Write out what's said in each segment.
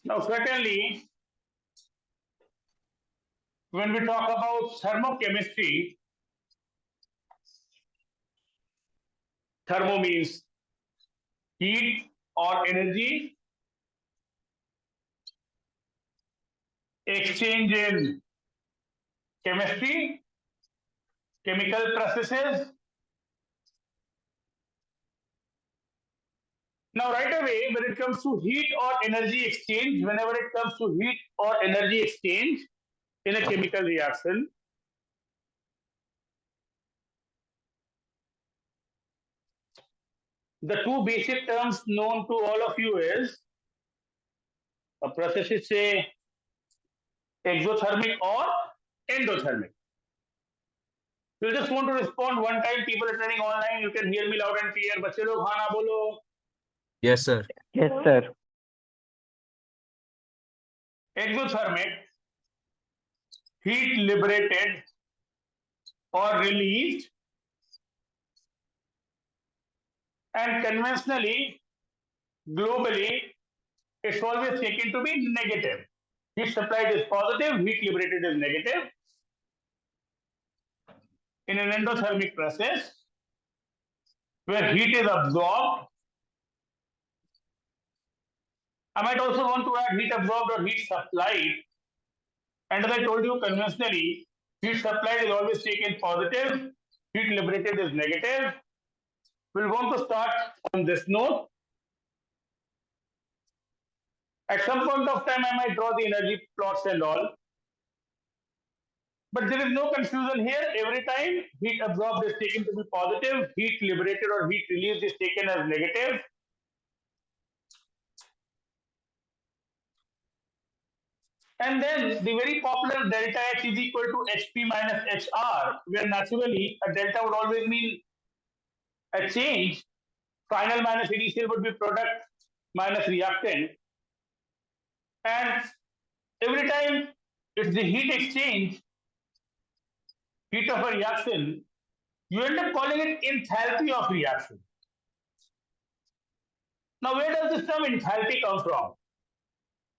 Now, certainly, when we talk about thermochemistry, thermo means heat or energy, exchange in chemistry, chemical processes. Now, right away, when it comes to heat or energy exchange, whenever it comes to heat or energy exchange in a chemical reaction, the two basic terms known to all of you is a process is say exothermic or endothermic. You just want to respond one time. People attending online, you can hear me loud and clear. बच्चे लोग हाँ ना बोलो. Yes, sir. Yes, sir. Exothermic, heat liberated or released, and conventionally, globally, it's always taken to be negative. Heat supplied is positive, heat liberated is negative. In an endothermic process, where heat is absorbed, I might also want to add heat absorbed or heat supplied. And as I told you, conventionally, heat supplied is always taken positive, heat liberated is negative. We'll want to start on this note. At some point of time, I might draw the energy plots and all. But there is no confusion here. Every time heat absorbed is taken to be positive, heat liberated or heat released is taken as negative. And then the very popular delta H is equal to HP minus HR, where naturally a delta would always mean a change. Final minus initial would be product minus reactant. And every time it's the heat exchange, heat of a reaction, you end up calling it enthalpy of reaction. Now, where does this term enthalpy come from?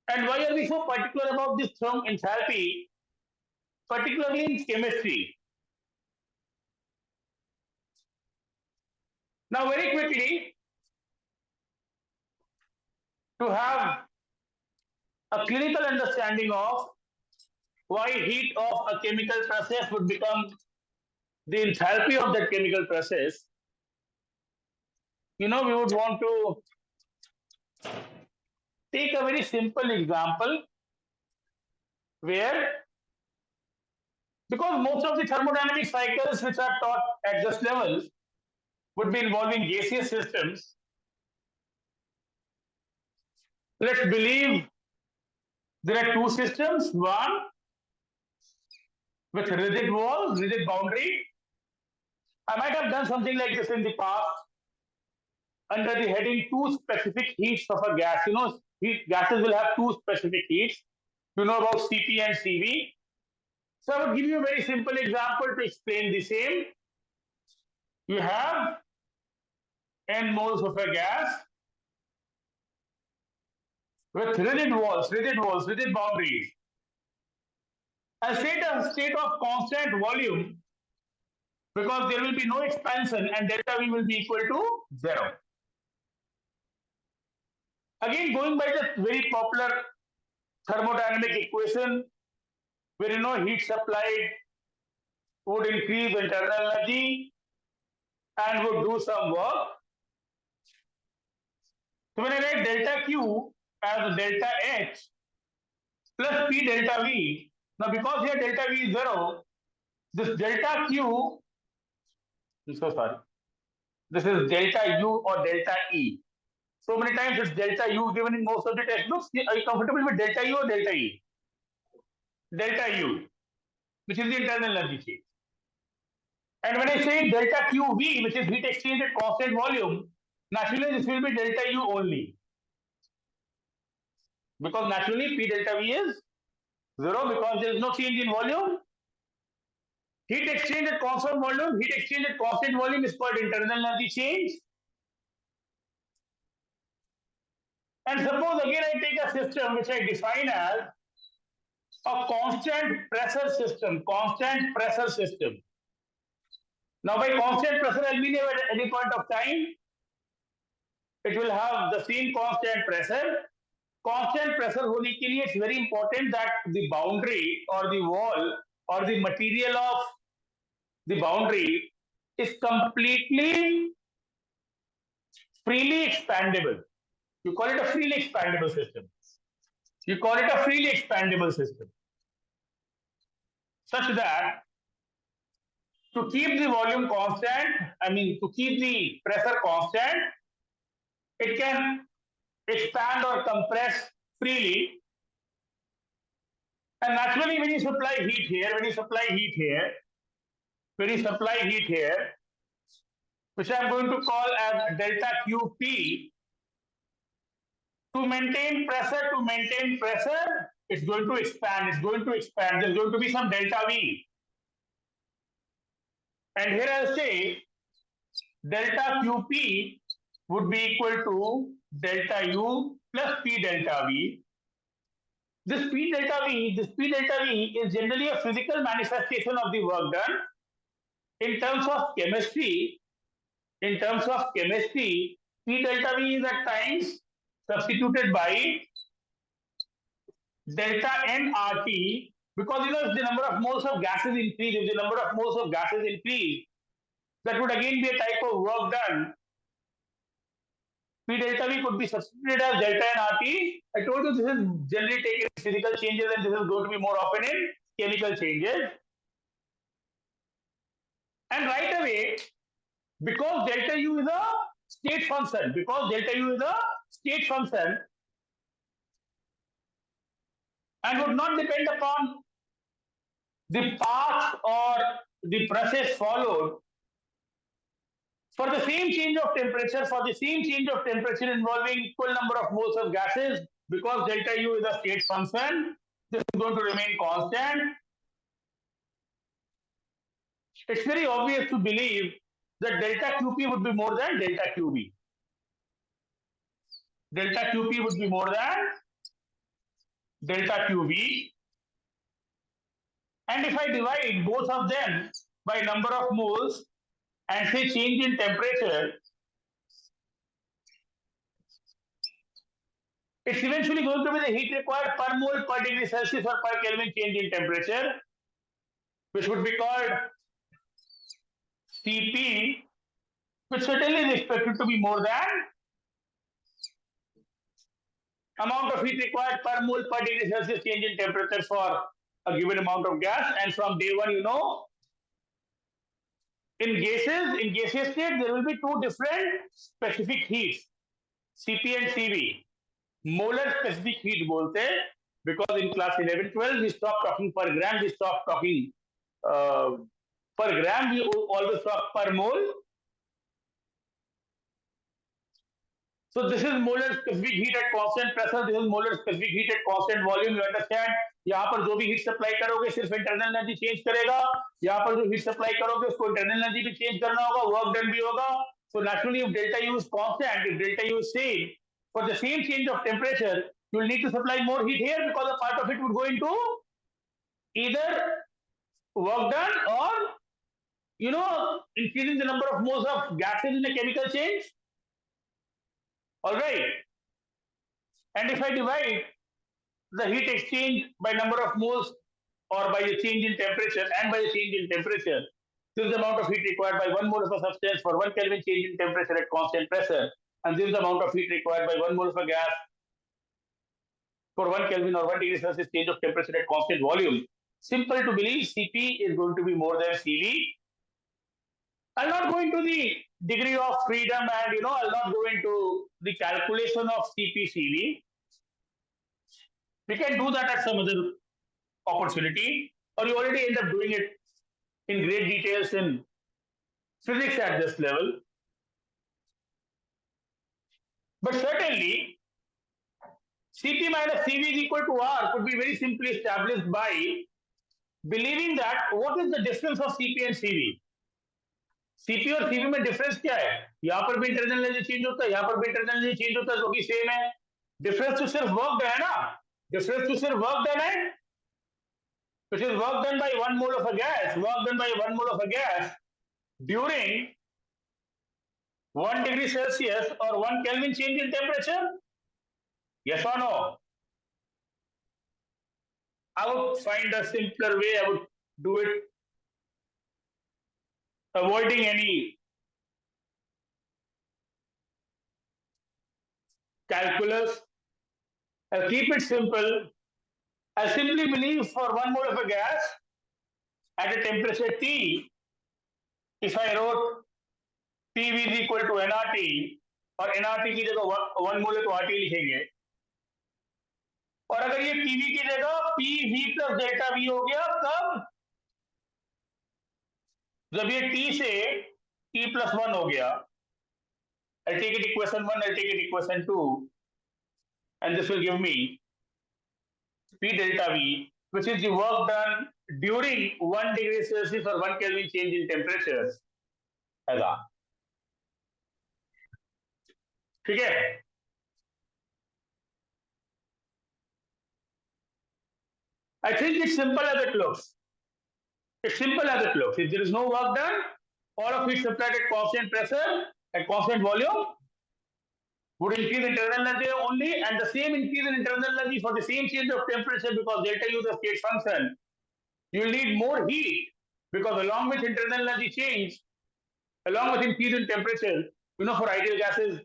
And why are we so particular about this term enthalpy, particularly in chemistry? Now, very quickly, to have a clinical understanding of why heat of a chemical process would become the enthalpy of that chemical process, we would want to take a very simple example where, because most of the thermodynamic cycles which are taught at this level would be involving gaseous systems, let's believe there are two systems, one with rigid walls, rigid boundary. I might have done something like this in the past under the heading two specific heats of a gas. Gases will have two specific heats. You know about Cp and Cv. So I will give you a very simple example to explain the same. You have n moles of a gas with rigid walls, rigid boundaries. A state of constant volume, because there will be no expansion and delta V will be equal to 0. Again, going by the very popular thermodynamic equation, where heat supplied would increase internal energy and would do some work. So when I write delta Q as delta H plus P delta V, now because here delta V is 0, this delta Q, I'm so sorry, this is delta U or delta E. So many times it's delta U given in most of the textbooks. Are you comfortable with delta U or delta E? Delta U, which is the internal energy change. And when I say delta QV, which is heat exchange at constant volume, naturally this will be delta U only. Because naturally P delta V is 0 because there is no change in volume. Heat exchange at constant volume, heat exchange at constant volume is called internal energy change. And suppose again I take a system which I define as a constant pressure system. Constant pressure system. Now by constant pressure, I mean at any point of time, it will have the same constant pressure. Constant pressure होने के लिए it's very important that the boundary or the wall or the material of the boundary is completely freely expandable. You call it a freely expandable system. You call it a freely expandable system. Such that to keep the volume constant, to keep the pressure constant, it can expand or compress freely. And naturally, when you supply heat here, which I'm going to call as delta QP, to maintain pressure, it's going to expand. There's going to be some delta V. And here I'll say delta QP would be equal to delta U plus P delta V. This P delta V is generally a physical manifestation of the work done. In terms of chemistry, P delta V is at times substituted by delta nRT, because if the number of moles of gases increase, that would again be a type of work done. P delta V could be substituted as delta nRT. I told you this is generally taken in physical changes, and this is going to be more often in chemical changes. And right away, because delta U is a state function, and would not depend upon the path or the process followed, for the same change of temperature involving equal number of moles of gases, because delta U is a state function, this is going to remain constant. It's very obvious to believe that delta QP would be more than delta QB. Delta QP would be more than delta QB. And if I divide both of them by number of moles and say change in temperature, it's eventually going to be the heat required per mole per degree Celsius or per Kelvin change in temperature, which would be called Cp, which certainly is expected to be more than amount of heat required per mole per degree Celsius change in temperature for a given amount of gas. And from day one, in gaseous state, there will be two different specific heats, Cp and Cv. Molar specific heat bolte, because in class 11-12 we stopped talking per gram, we stopped talking per gram, we always talk per mole. So this is molar specific heat at constant pressure, this is molar specific heat at constant volume. You understand? यहाँ पर जो भी heat supply करोगे सिर्फ internal energy change करेगा, यहाँ पर जो हीट सप्लाई करोगे उसको इंटरनल एनर्जी भी चेंज करना होगा, वर्क डन भी होगा. So naturally, if delta U is constant, if delta U is same, for the same change of temperature, you will need to supply more heat here, because a part of it would go into either work done or increasing the number of moles of gases in a chemical change. All right. And if I divide the heat exchange by number of moles or by the change in temperature and by the change in temperature, this is the amount of heat required by 1 mole of a substance for 1 Kelvin change in temperature at constant pressure, and this is the amount of heat required by 1 mole of a gas for 1 Kelvin or 1 degree Celsius change of temperature at constant volume. Simple to believe, Cp is going to be more than Cv. I'll not go into the degree of freedom, and I'll not go into the calculation of Cp, Cv. We can do that at some other opportunity, or you already end up doing it in great details in physics at this level. But certainly, Cp minus Cv is equal to R could be very simply established by believing that what is the difference of Cp and Cv? Cp और Cv में difference क्या है? यहाँ पर भी internal energy change होता है, यहाँ पर भी इंटरनल एनर्जी चेंज होता है, जो कि सेम है. डिफरेंस तो सिर्फ वर्क डन है ना, डिफरेंस तो सिर्फ वर्क डन है, which is work done by 1 mole of a gas, work done by 1 mole of a gas during 1 degree Celsius or 1 Kelvin change in temperature. Yes or no? I would find a simpler way. I would do it avoiding any calculus. I'll keep it simple. I simply believe for 1 mole of a gas at a temperature T, if I wrote PV is equal to nRT और nRT की जगह 1 मोल है तो RT लिखेंगे, और अगर ये PV की जगह PV प्लस डेल्टा V हो गया कब? जब ये T से T प्लस 1 हो गया. I'll take it equation 1, I'll take it equation 2, and this will give me P delta V, which is the work done during 1 degree Celsius or 1 Kelvin change in temperature. ऐसा ठीक है. I think it's simple as it looks. It's simple as it looks. If there is no work done, all of it supplied at constant pressure, at constant volume, would increase internal energy only, and the same increase in internal energy for the same change of temperature, because delta U is the state function. You will need more heat, because along with internal energy change, along with increase in temperature, for ideal gases,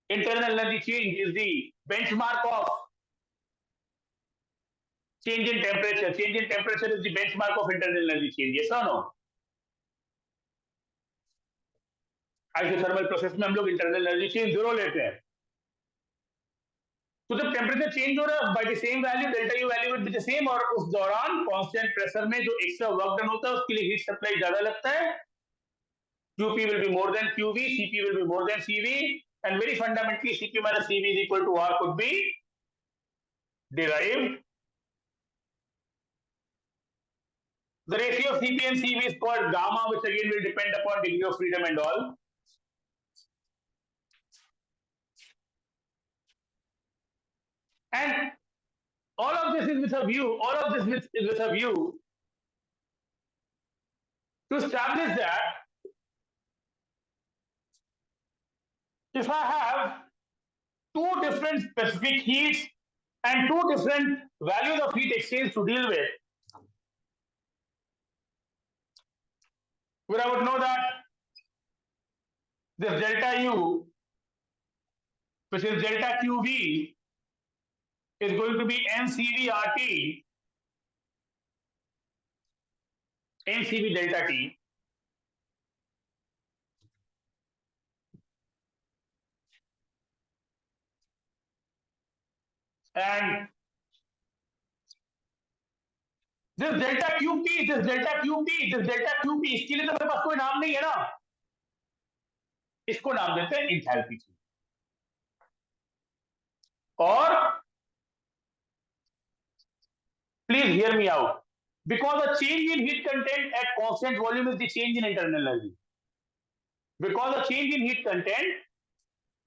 internal energy change is the benchmark of change in temperature. Change in temperature is the benchmark of internal energy change. Yes or no? Isothermal process में हम लोग internal energy change जरूर लेते हैं. तो जब temperature change हो रहा है by the same value, delta U value will be the same, और उस दौरान कांस्टेंट प्रेशर में जो एक्स्ट्रा वर्क डन होता है उसके लिए हीट सप्लाई ज्यादा लगता है. QP will be more than QV, CP will be more than CV, and very fundamentally CP minus CV is equal to R could be derived. The ratio of CP and CV is called gamma, which again will depend upon degree of freedom and all. And all of this is with a view, is with a view to establish that if I have two different specific heats and two different values of heat exchange to deal with, where I would know that this delta U, which is delta QV, is going to be NCV delta T. And this delta QP, इसके लिए तो मेरे पास कोई नाम नहीं है ना, इसको नाम देते हैं इंथैल्पी. और please hear me out, because a change in heat content at constant volume is the change in internal energy. Because a change in heat content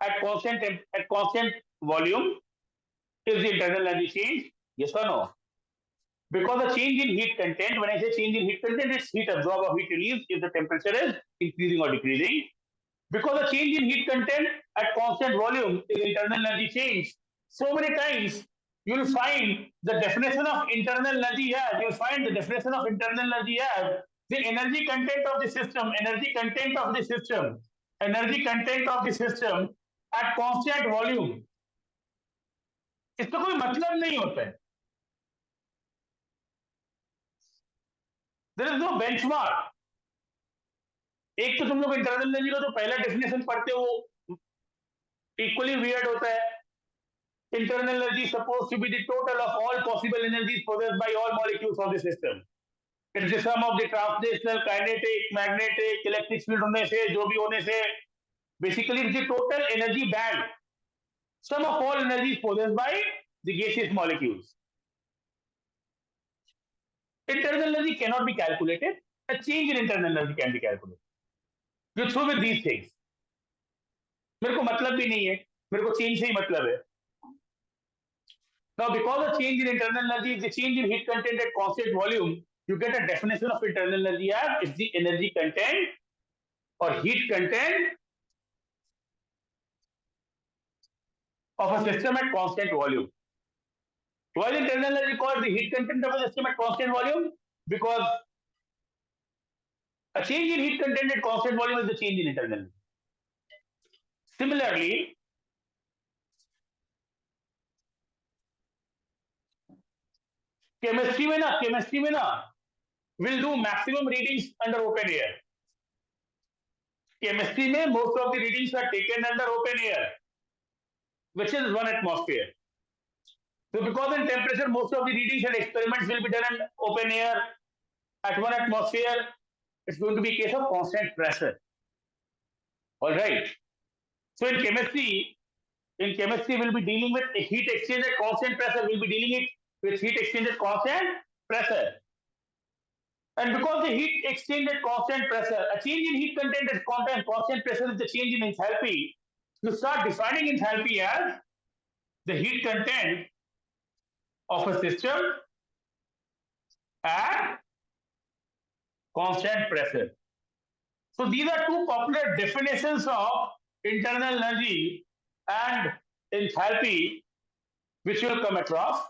at constant volume is the internal energy change. Yes or no? Because a change in heat content, when I say change in heat content, it's heat absorbed or heat released if the temperature is increasing or decreasing. Because a change in heat content at constant volume is internal energy change. So many times you will find the definition of internal energy as, the energy content of the system, at constant volume. इसका कोई मतलब नहीं होता है. There is no benchmark. एक तो तुम लोग इंटरनल एनर्जी का जो पहला डेफिनेशन पढ़ते हो इक्वली वियर्ड होता है. Internal energy is supposed to be the total of all possible energies possessed by all molecules of the system. It's the sum of the translational, kinetic, magnetic, electric field होने से, जो भी होने से, basically it's the total energy band, sum of all energies possessed by the gaseous molecules. Internal energy cannot be calculated. A change in internal energy can be calculated. You through with these things. मेरे को मतलब भी नहीं है मेरे को change से ही मतलब है. Now, because of change in internal energy is the change in heat content at constant volume, you get a definition of internal energy as it's the energy content or heat content of a system at constant volume. Why is internal energy called the heat content of a system at constant volume? Because a change in heat content at constant volume is the change in internal energy. Similarly, chemistry में ना will do maximum readings under open air. Chemistry में most of the readings are taken under open air, which is 1 atmosphere. So because in temperature, most of the readings and experiments will be done in open air at 1 atmosphere, it's going to be a case of constant pressure. All right. So in chemistry, we'll be dealing with a heat exchange at constant pressure. We'll be dealing with heat exchange at constant pressure. And because the heat exchange at constant pressure, a change in heat content at constant pressure is the change in enthalpy. You start defining enthalpy as the heat content of a system at constant pressure. So these are two popular definitions of internal energy and enthalpy which you will come across.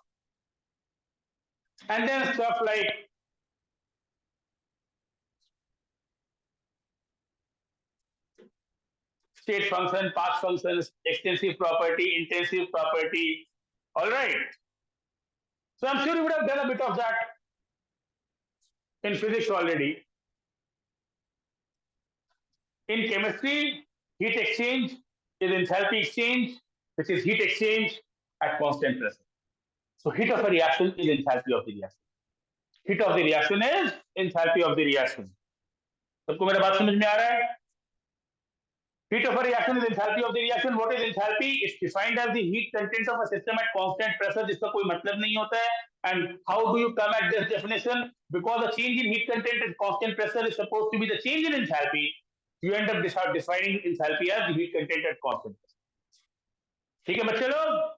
And then stuff like state function, path functions, extensive property, intensive property. All right. So I'm sure you would have done a bit of that in physics already. In chemistry, heat exchange is enthalpy exchange, which is heat exchange at constant pressure. So heat of a reaction is enthalpy of the reaction. Heat of the reaction is enthalpy of the reaction. सबको मेरा बात समझ में आ रहा है? Heat of a reaction is enthalpy of the reaction. What is enthalpy? It's defined as the heat content of a system at constant pressure, जिसका कोई मतलब नहीं होता है. And how do you come at this definition? Because the change in heat content at constant pressure is supposed to be the change in enthalpy. You end up defining enthalpy as the heat content at constant pressure. ठीक है बच्चे लोग?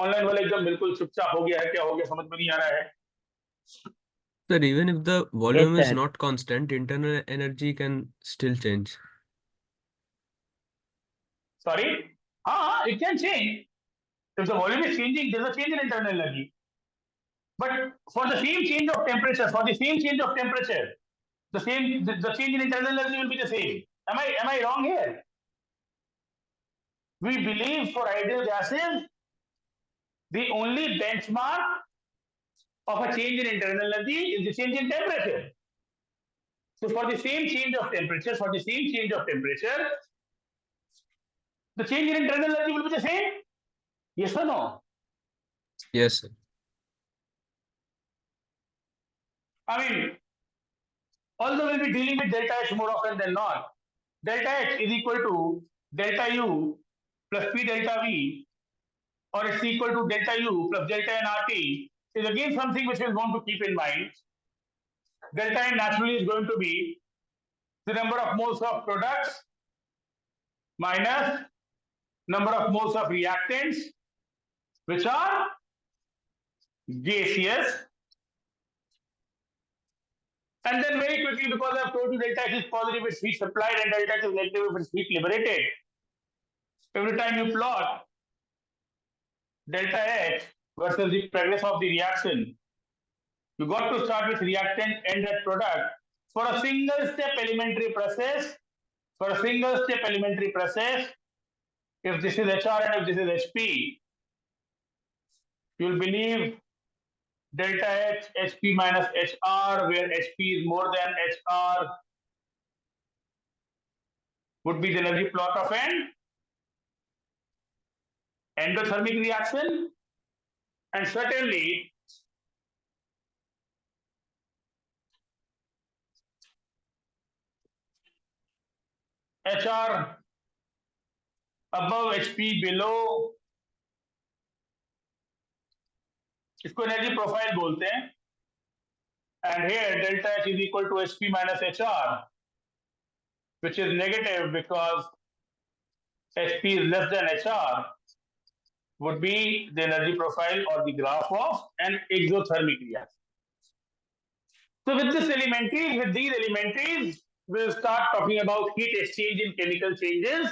Online वाले एकदम बिल्कुल चुपचाप हो गया है, क्या हो गया समझ में नहीं आ रहा है. Sir, even if the volume is not constant, internal energy can still change. Sorry? It can change. If the volume is changing, there's a change in internal energy. But for the same change of temperature, the change in internal energy will be the same. Am I wrong here? We believe for ideal gases, the only benchmark of a change in internal energy is the change in temperature. So for the same change of temperature, the change in internal energy will be the same? Yes or no? Yes, sir. I mean, although we'll be dealing with delta H more often than not, delta H is equal to delta U plus P delta V, or it's equal to delta U plus delta N RT, is again something which we'll want to keep in mind. Delta N naturally is going to be the number of moles of products minus number of moles of reactants, which are gaseous. And then very quickly, because I've told you delta H is positive if it's heat supplied and delta H is negative if it's heat liberated. Every time you plot delta H versus the progress of the reaction, you got to start with reactant and that product. For a single step elementary process, if this is HR and if this is HP, you'll believe delta H, HP minus HR, where HP is more than HR, would be the energy plot of an endothermic reaction. And certainly, HR above, HP below, इसको energy profile बोलते हैं. And here delta H is equal to HP minus HR, which is negative because Sp is less than Hr would be the energy profile or the graph of an exothermic reaction. So with these elementaries, we'll start talking about heat exchange in chemical changes,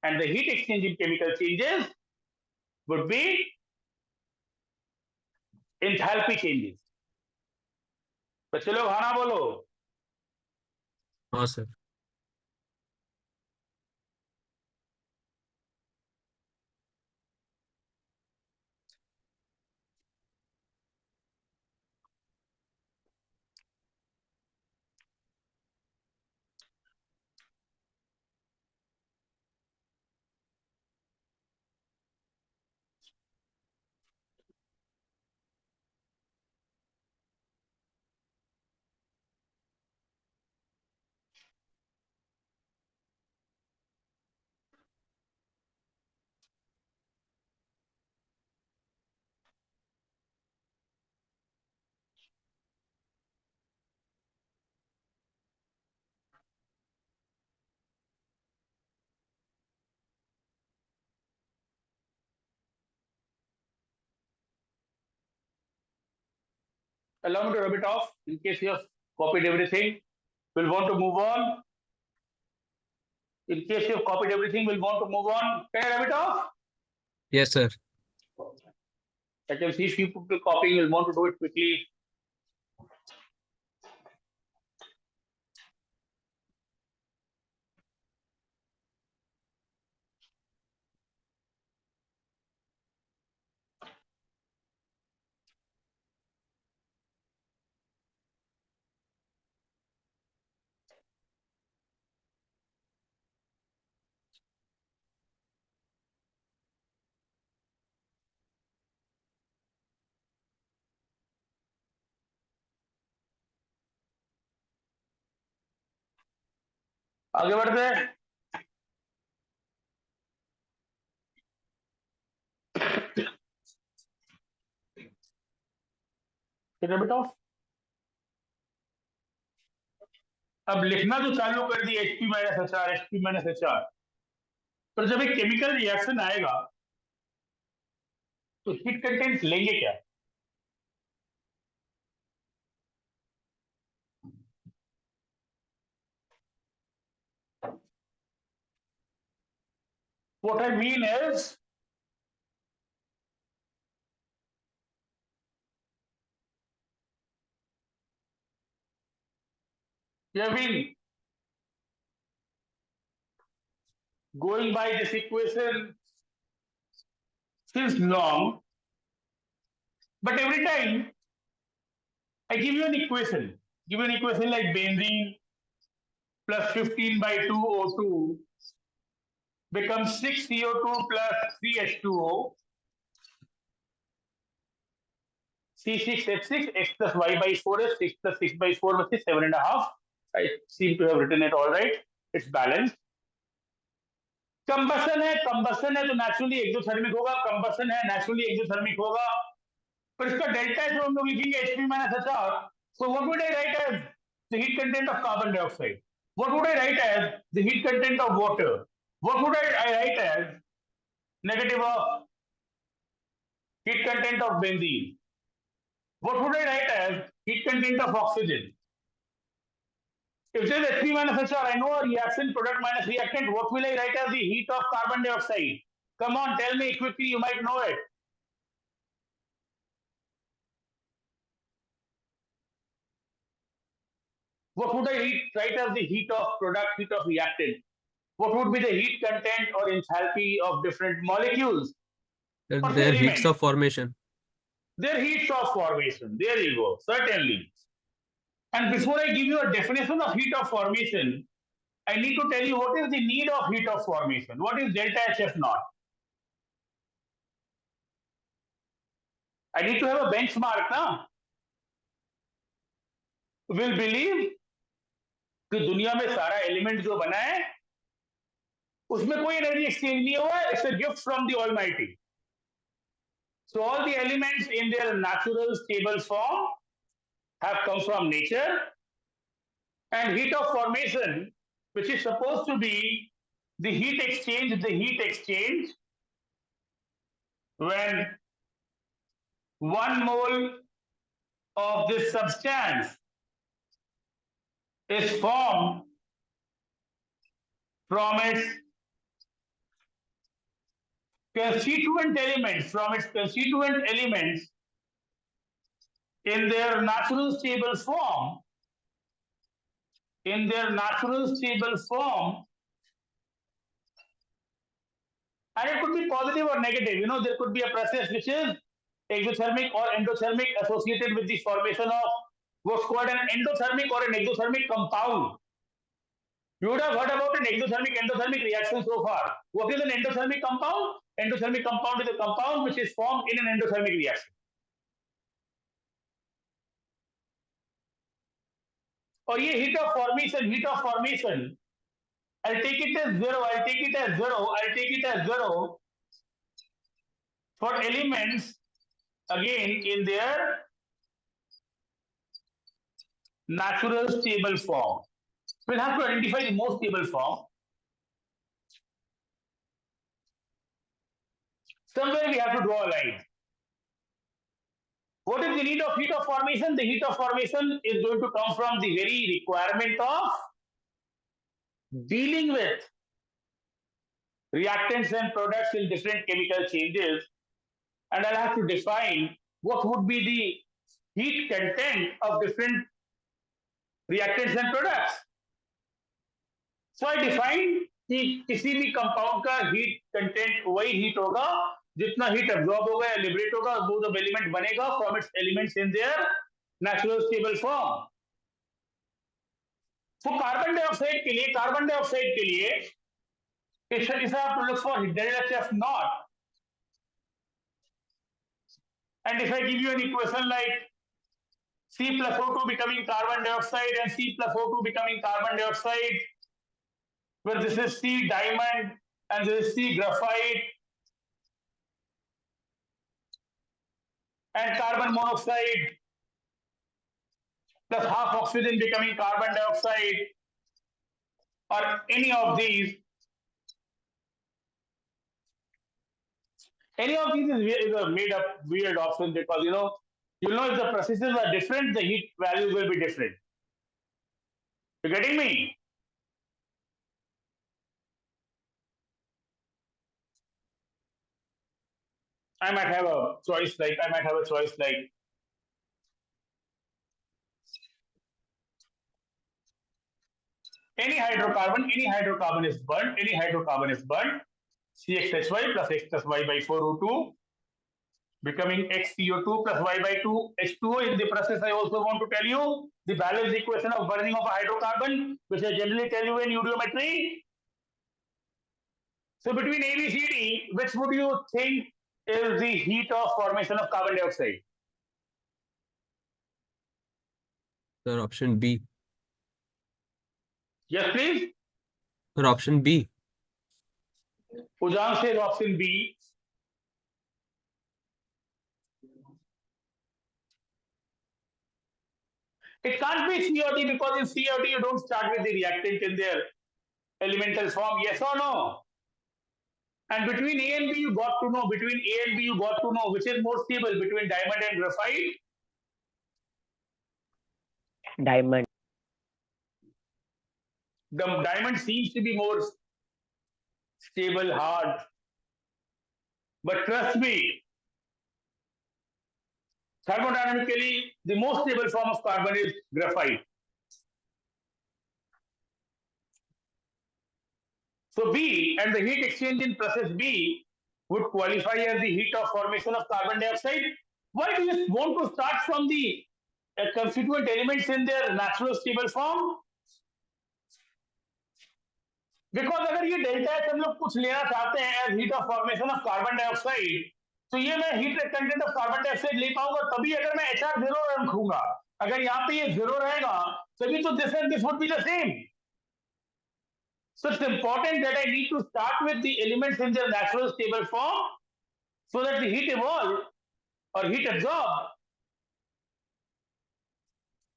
and the heat exchange in chemical changes would be enthalpy changes. तो चलो खाना बोलो. हाँ sir. Allow me to rub it off in case you have copied everything. We'll want to move on. In case you have copied everything, we'll want to move on. Can I rub it off? Yes sir. I can see few people copying. We'll want to do it quickly. आगे बढ़ते हैं. rub it off. अब लिखना तो चालू कर दिया Hp minus Hr, Hp minus Hr. पर जब एक केमिकल रिएक्शन आएगा तो हीट कंटेंट लेंगे क्या? What I mean is, we have been going by this equation since long, but every time I give you an equation like benzene plus 15 by 2 O2 becomes 6 CO2 plus 3 H2O, C6H6, X plus Y by 4 is 6 plus 6 by 4 which is 7.5. I seem to have written it all right. It's balanced. Combustion है तो naturally exothermic होगा, combustion है naturally exothermic होगा, पर इसका delta जो हम लोग लिखेंगे Hp minus Hr. So what would I write as the heat content of carbon dioxide? What would I write as the heat content of water? What would I write as negative of heat content of benzene? What would I write as heat content of oxygen? If there is Hp minus Hr, I know a reaction product minus reactant. What will I write as the heat of carbon dioxide? Come on, tell me quickly, you might know it. What would I write as the heat of product, heat of reactant? What would be the heat content or enthalpy of different molecules? What's the Their element? heats of formation. Their heats of formation. There you go, certainly. And before I give you a definition of heat of formation, I need to tell you what is the need of heat of formation. What is delta HF naught? I need to have a benchmark, ना? Will believe कि दुनिया में सारा element जो बना है उसमें कोई एनर्जी एक्सचेंज नहीं हुआ है. It's a gift from the almighty. So all the elements in their natural stable form have come from nature, and heat of formation, which is supposed to be the heat exchange when 1 mole of this substance is formed from its constituent elements in their natural stable form, and it could be positive or negative. There could be a process which is exothermic or endothermic associated with the formation of what's called an endothermic or an exothermic compound. You would have heard about an exothermic endothermic reaction so far. What is an endothermic compound? Endothermic compound is a compound which is formed in an endothermic reaction. और ये heat of formation, I'll take it as zero for elements again in their natural stable form. We'll have to identify the most stable form. Somewhere we have to draw a line. What is the need of heat of formation? The heat of formation is going to come from the very requirement of dealing with reactants and products in different chemical changes, and I'll have to define what would be the heat content of different reactants and products. So I define कि किसी भी compound का heat content वही heat होगा जितना heat absorb होगा या liberate होगा, वो जब एलिमेंट बनेगा from its elements in their natural stable form. तो कार्बन डाइऑक्साइड के लिए if I have to look for del HF naught, and if I give you an equation like C plus O2 becoming carbon dioxide and C plus O2 becoming carbon dioxide, where this is C diamond and this is C graphite, and carbon monoxide plus half oxygen becoming carbon dioxide, or any of these is a made up weird option, because if the processes are different, the heat values will be different. You getting me? I might have a choice like any hydrocarbon is burnt, CXHY plus X plus Y by 4O2 becoming XCO2 plus Y by 2 H2O. In the process, I also want to tell you the Balanced equation of burning of a hydrocarbon, which I generally tell you in eudometry. So between A, B, C, D, which would you think is the heat of formation of carbon dioxide? Sir, option B. Yes, please. Sir, option B. Ujang says option B. It can't be COD, because in COD you don't start with the reactant in their elemental form. Yes or no? And between A and B you got to know which is more stable between diamond and graphite. Diamond. The diamond seems to be more stable, hard. But trust me, thermodynamically, the most stable form of carbon is graphite. So B and the heat exchange in process B would qualify as the heat of formation of carbon dioxide. Why do you want to start from the constituent elements in their natural stable form? Because अगर ये delta H हम लोग कुछ लेना चाहते हैं as heat of formation of carbon dioxide, तो ये मैं heat content of carbon dioxide ले पाऊंगा तभी अगर मैं HR जीरो रखूंगा. अगर यहाँ पे ये जीरो रहेगा तभी तो this and this would be the same. So it's important that I need to start with the elements in their natural stable form so that the heat evolved or heat absorbed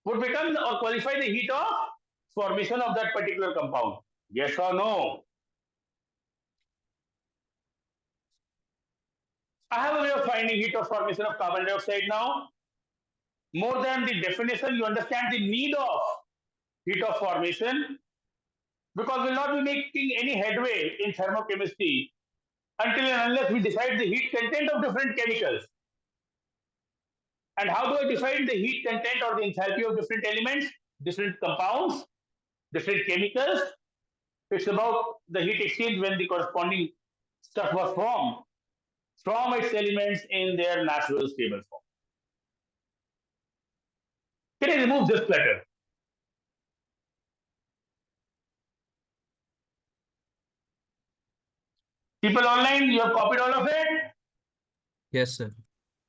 would become or qualify the heat of formation of that particular compound. Yes or no? I have a way of finding heat of formation of carbon dioxide now. More than the definition, you understand the need of heat of formation, because we'll not be making any headway in thermochemistry until and unless we decide the heat content of different chemicals. And how do I define the heat content or the enthalpy of different elements, different compounds, different chemicals? It's about the heat exchange when the corresponding stuff was formed from its elements in their natural stable form. Can I remove this clutter? People online, you have copied all of it? Yes, sir.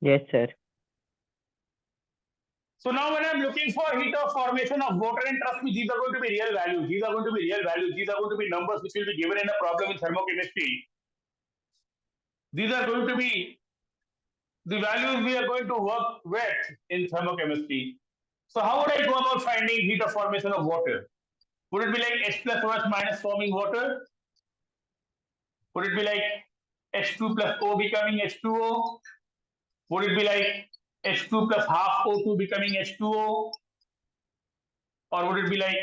Yes, sir. So now when I'm looking for heat of formation of water, and trust me, these are going to be real values. These are going to be real values. These are going to be numbers which will be given in a problem in thermochemistry. These are going to be the values we are going to work with in thermochemistry. So how would I go about finding heat of formation of water? Would it be like H plus OH minus forming water? Would it be like H2 plus O becoming H2O? Would it be like H2 plus half O2 becoming H2O? Or would it be like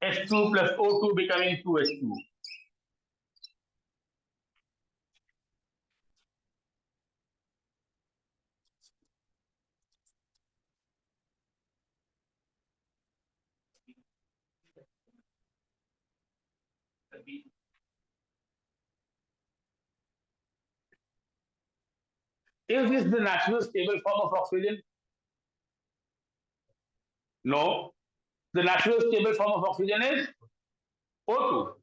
H2 plus O2 becoming 2H2? Is this the natural stable form of oxygen? No. The natural stable form of oxygen is O2.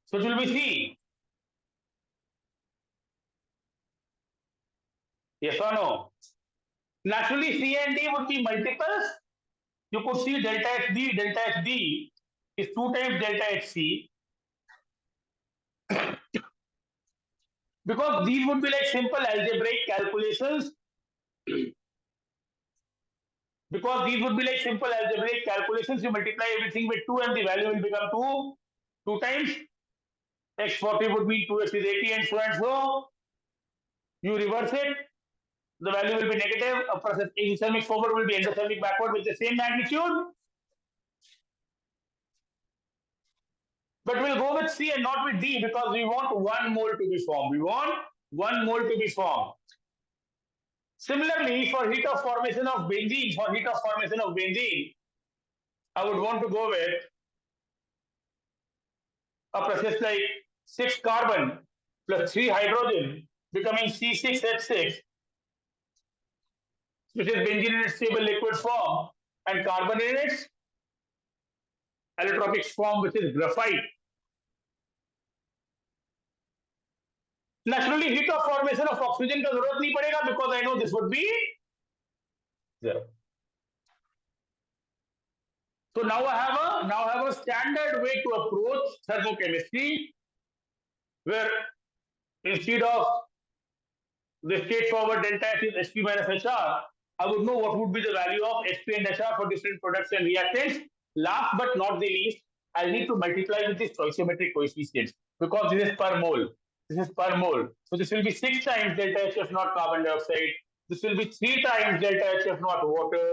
So it will be C. Yes or no? Naturally, C and D would be multiples. You could see delta HD, delta HD is 2 times delta HC, because these would be like simple algebraic calculations. Because these would be like simple algebraic calculations. You multiply everything with 2 and the value will become 2. 2 times x40 would be 2x is 80 and so and so. You reverse it, the value will be negative. A process endothermic forward will be endothermic backward with the same magnitude. But we'll go with C and not with D because we want 1 mole to be formed. We want 1 mole to be formed. Similarly, for heat of formation of benzene, I would want to go with a process like 6 carbon plus 3 hydrogen becoming C6H6, which is benzene in its stable liquid form, and carbon in its allotropic form, which is graphite. Naturally, heat of formation of oxygen का जरूरत नहीं पड़ेगा because I know this would be 0. So now I have a standard way to approach thermochemistry, where instead of the straightforward delta H is Hp minus Hr, I would know what would be the value of Hp and Hr for different products and reactants. Last but not the least, I need to multiply with the stoichiometric coefficients because this is per mole. This is per mole. So this will be 6 times delta HF naught carbon dioxide. This will be 3 times delta HF naught water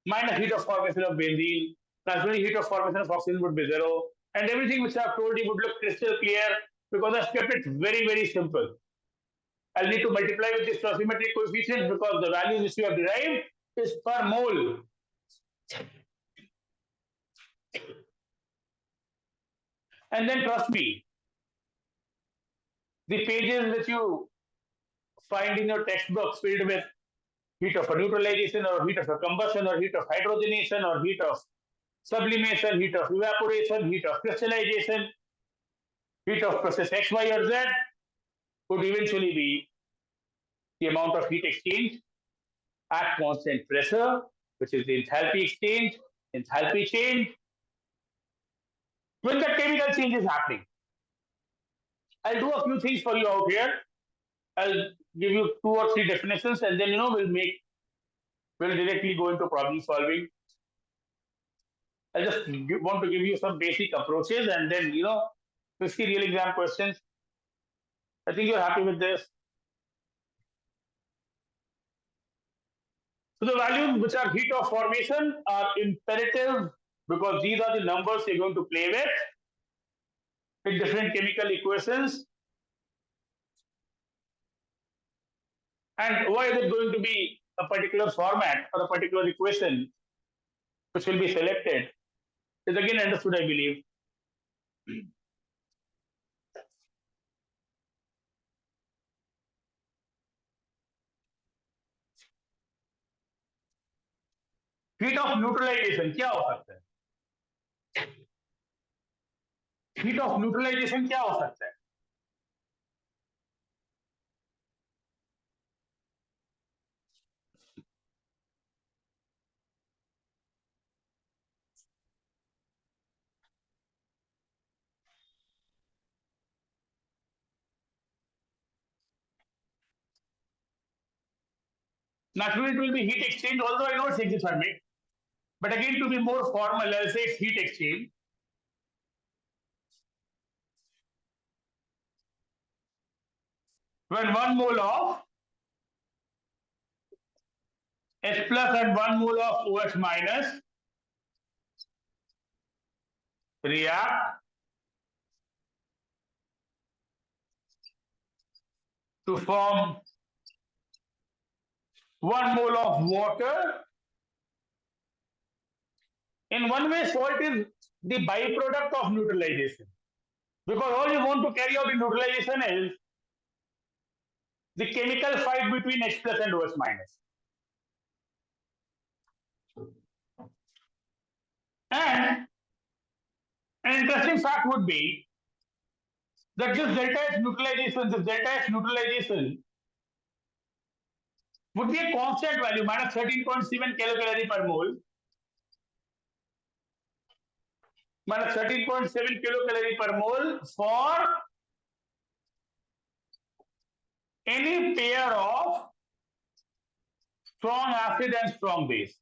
minus heat of formation of benzene. Naturally, heat of formation of oxygen would be 0. And everything which I have told you would look crystal clear because I've kept it very, very simple. I'll need to multiply with the stoichiometric coefficient because the value which we have derived is per mole. And then trust me, the pages that you find in your textbooks filled with heat of a neutralization or heat of a combustion or heat of hydrogenation or heat of sublimation, heat of evaporation, heat of crystallization, heat of process X, Y, or Z would eventually be the amount of heat exchange at constant pressure, which is the enthalpy exchange, enthalpy change, when the chemical change is happening. I'll do a few things for you out here. I'll give you 2 or 3 definitions, and then we'll directly go into problem solving. I just want to give you some basic approaches, and then 50 real exam questions. I think you're happy with this. So the values which are heat of formation are imperative because these are the numbers you're going to play with in different chemical equations. And why is it going to be a particular format or a particular equation which will be selected is again understood, I believe. Heat of neutralization क्या हो सकता है? Heat of neutralization क्या हो सकता है? Naturally, it will be heat exchange, although I know it's exothermic. But again, to be more formal, I'll say it's heat exchange. When 1 mole of H plus and 1 mole of OH minus react to form 1 mole of water. In one way, salt is the byproduct of neutralization. Because all you want to carry out in neutralization is the chemical fight between H plus and OH minus. And an interesting fact would be that this delta H neutralization would be a constant value, minus 13.7 kilocalorie per mole, minus 13.7 kilocalorie per mole for any pair of strong acid and strong base.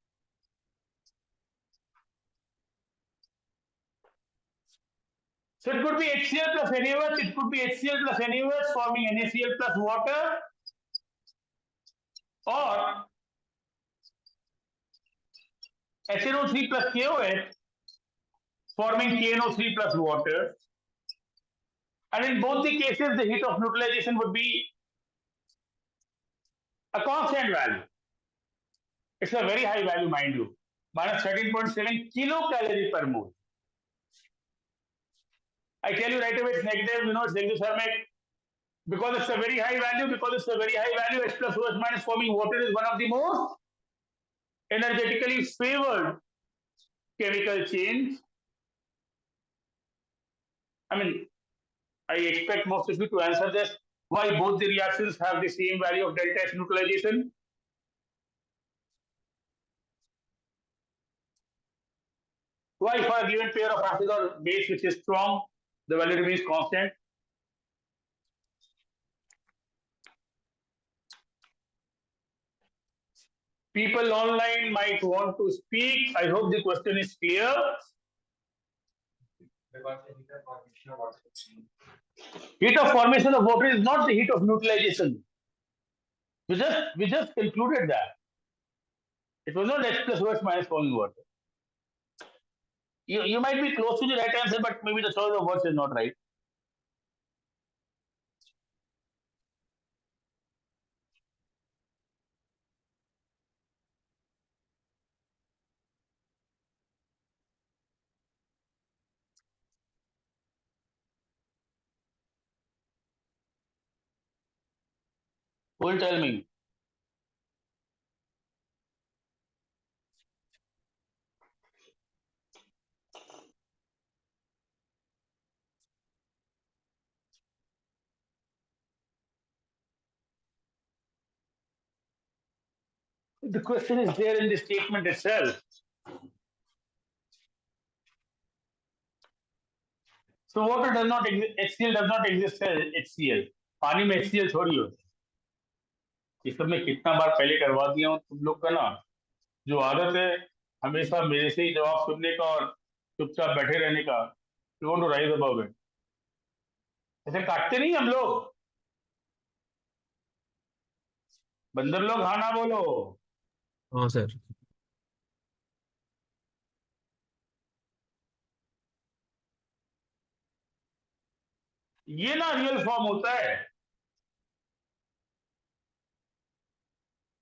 So it could be HCl plus NaOH, it could be HCl plus NaOH forming NaCl plus water, or HNO3 plus KOH forming KNO3 plus water. And in both the cases, the heat of neutralization would be a constant value. It's a very high value, mind you, minus 13.7 kilocalorie per mole. I tell you right away, it's negative, it's exothermic. Because it's a very high value, H plus OH minus forming water is one of the most energetically favored chemical chains. I mean, I expect most of you to answer this. Why both the reactions have the same value of delta H neutralization? Why for a given pair of acid or base which is strong, the value remains constant? People online might want to speak. I hope the question is clear. Heat of formation of water is not the heat of neutralization. We just concluded that. It was not H plus OH minus forming water. You might be close to the right answer, but maybe the choice of words is not right. Who will tell me? The question is there in the statement itself. So water does not exist, HCl does not exist as HCl. पानी में HCl थोड़ी होता है। ये सब मैं कितना बार पहले करवा दिया हूँ तुम लोग का ना, जो आदत है हमेशा मेरे से ही जवाब सुनने का और चुपचाप बैठे रहने का, you want to rise above it. ऐसे काटते नहीं हम लोग, बंदर लोग, हाँ ना बोलो। हाँ सर। ये ना रियल फॉर्म होता है।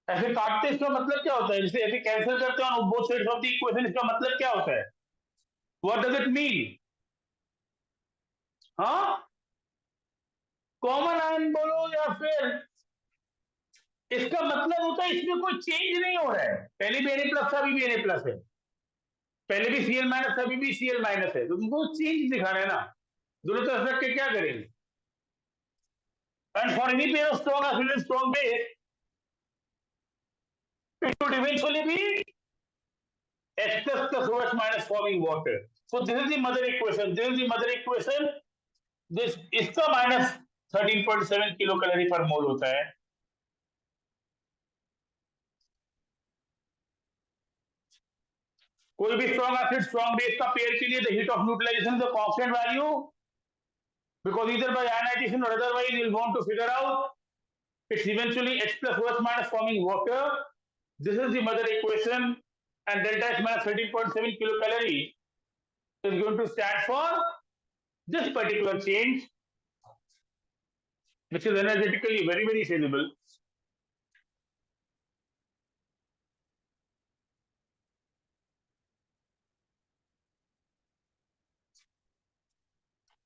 ऐसे काटते इसका मतलब क्या होता है, जैसे ऐसे कैंसिल करते हैं on both sides of the equation, इसका मतलब क्या होता है, व्हाट डज इट मीन? हाँ, कॉमन आयन बोलो या फिर, इसका मतलब होता है इसमें कोई चेंज नहीं हो रहा है, पहले भी Na प्लस था, अभी भी Na प्लस है, पहले भी Cl माइनस था, अभी भी Cl माइनस है, तो तुमको चेंज दिखाना है ना, दोनों तरफ रख के क्या करेंगे? And for any pair of strong acid strong base, it would eventually be H plus OH minus forming water. So this is the mother equation. This is the mother equation. This इसका minus 13.7 kilocalorie पर mole होता है। कोई भी strong acid strong base का pair के लिए the heat of neutralisation the constant value, because either by ionization or otherwise you'll want to figure out, it's eventually H plus OH minus forming water. This is the mother equation, and delta H minus 13.7 kilocalorie is going to stand for this particular change, which is energetically very, very feasible.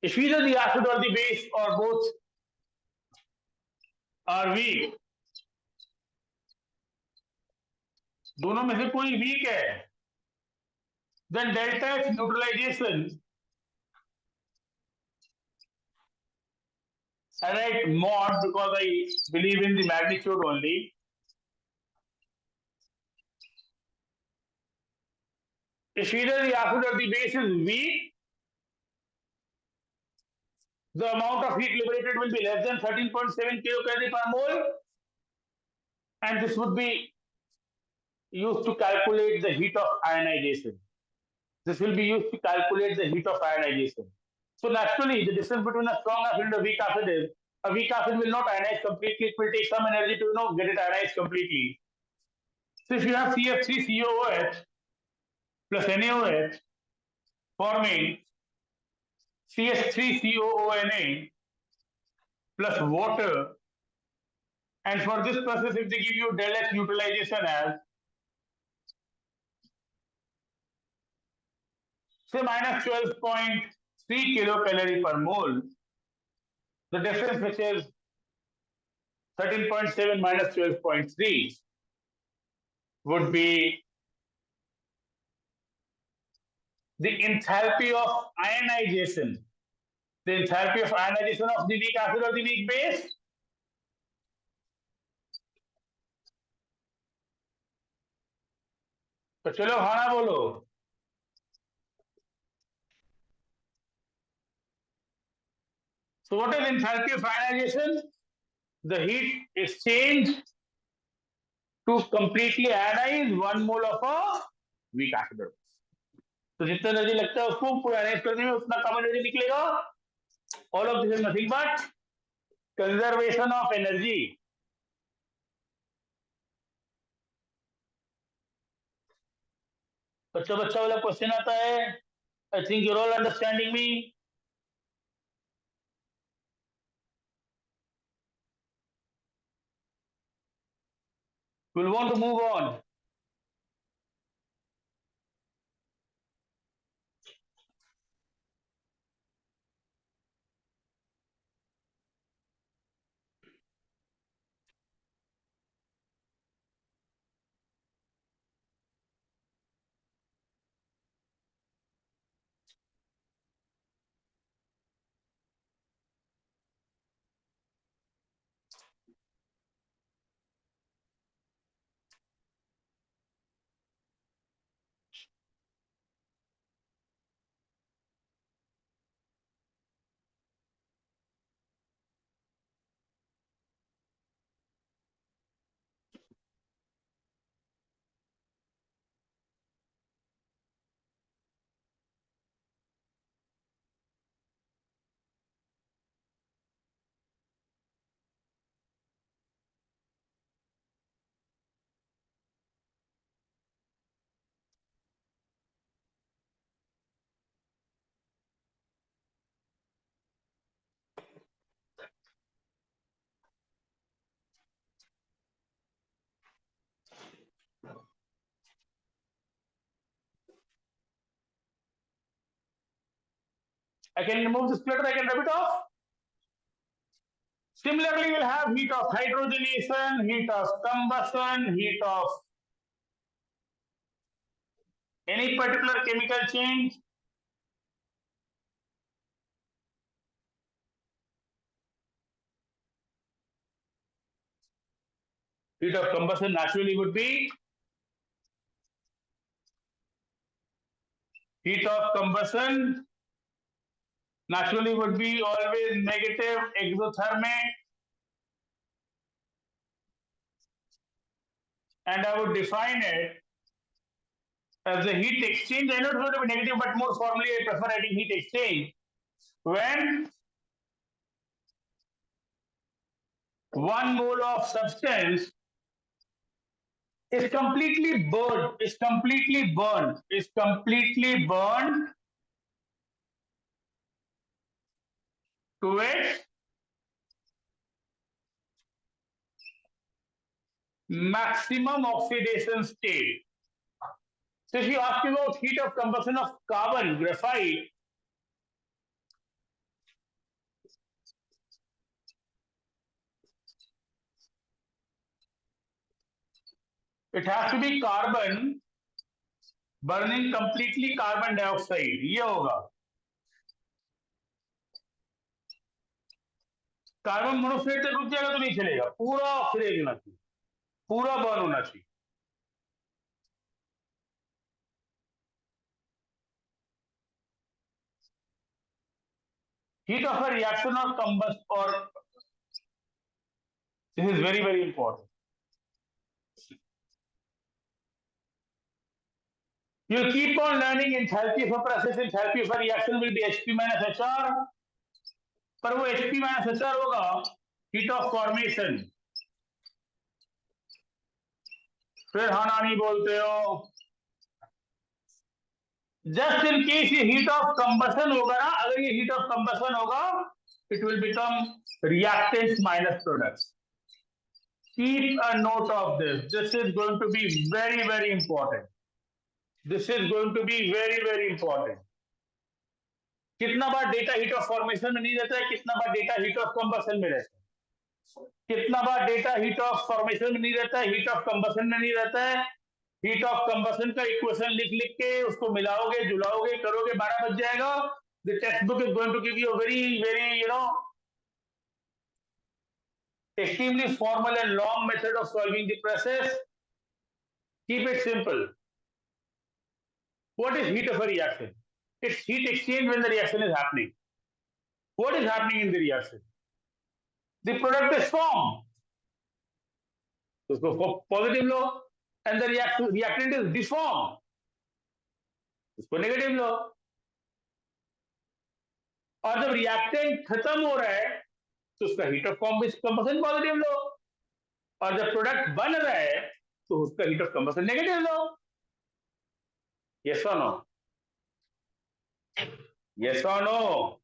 If either the acid or the base or both are weak, दोनों में से कोई weak है, then delta H neutralization, I write mod because I believe in the magnitude only. If either the acid or the base is weak, the amount of heat liberated will be less than 13.7 kilocalorie per mole, and this would be used to calculate the heat of ionization. This will be used to calculate the heat of ionization. So naturally, the difference between a strong acid and a weak acid is, a weak acid will not ionize completely. It will take some energy to get it ionized completely. So if you have CF3COOH plus NaOH forming CH3COONA plus water, and for this process, if they give you del H neutralization as say minus 12.3 kilocalorie per mole, the difference, which is 13.7 minus 12.3, would be the enthalpy of ionization. The enthalpy of ionization of the weak acid or the weak base. तो चलो हाँ ना बोलो। So what is enthalpy of ionization? The heat exchange to completely ionize 1 mole of a weak acid. तो जितना energy लगता है उसको पूरा आयनाइज करने में, उतना कम एनर्जी निकलेगा। All of this is nothing but conservation of energy. बच्चा बच्चा वाला क्वेश्चन आता है, I think you're all understanding me. Will want to move on. I can remove the splitter, I can rub it off. Similarly, we'll have heat of hydrogenation, heat of combustion, heat of any particular chemical change. Heat of combustion naturally would be heat of combustion naturally would be always negative exothermic, and I would define it as the heat exchange. I know it's going to be negative, but more formally I prefer writing heat exchange when 1 mole of substance is completely burned, to its maximum oxidation state. So if you ask about heat of combustion of carbon, graphite, it has to be carbon burning completely carbon dioxide. ये होगा carbon monoxide तक रुक जाएगा तो नहीं चलेगा, पूरा oxidise होना चाहिए, पूरा बर्न होना चाहिए. Heat of a reaction or combust, or this is very, very important. You'll keep on learning enthalpy of a process, enthalpy of a reaction will be Hp minus Hr, पर वो Hp minus Hr होगा heat of formation. फिर हाँ ना नहीं बोलते हो. Just in case ये heat of combustion होगा ना, अगर ये heat of combustion होगा, it will become reactants minus products. Keep a note of this. This is going to be very, very important. This is going to be very, very important. कितना बार data heat of formation में नहीं रहता है, कितना बार data heat of combustion में रहता है, कितना बार डेटा हीट ऑफ फॉर्मेशन में नहीं रहता है, हीट ऑफ कंबशन में नहीं रहता है. हीट ऑफ कंबशन का इक्वेशन लिख लिख के उसको मिलाओगे, जुलाओगे, करोगे, 12 बज जाएगा. The textbook is going to give you very very extremely formal and long method of solving the process. Keep it simple. What is heat of a reaction? It's heat exchange when the reaction is happening. What is happening in the reaction? The product is formed. So positive low, and the reactant is deformed. उसको negative लो. और जब reactant खत्म हो रहा है तो उसका heat of combustion positive लो, और जब product बन रहा है तो उसका heat of combustion negative low. Yes or no? Yes or no?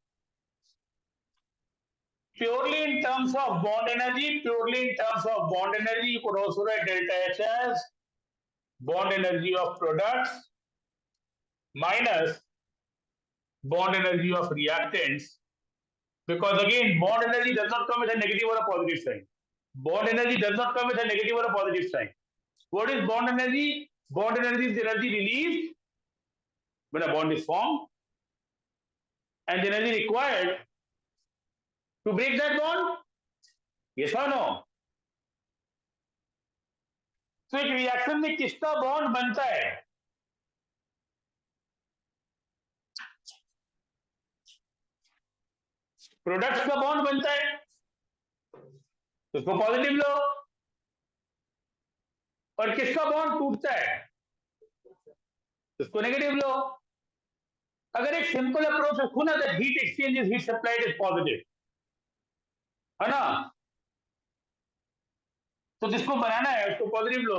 Purely in terms of bond energy, you could also write delta H as bond energy of products minus bond energy of reactants, because again bond energy does not come with a negative or a positive sign. Bond energy does not come with a negative or a positive sign. What is bond energy? Bond energy is the energy released when a bond is formed, and the energy required to break that bond. Yes or no? तो एक reaction में किसका bond बनता है? Products का bond बनता है, तो उसको पॉजिटिव लो. और किसका बॉन्ड टूटता है, तो उसको नेगेटिव लो. अगर एक सिंपल अप्रोच रखो ना, that heat exchange is heat supplied is positive, है ना, तो जिसको बनाना है उसको पॉजिटिव लो,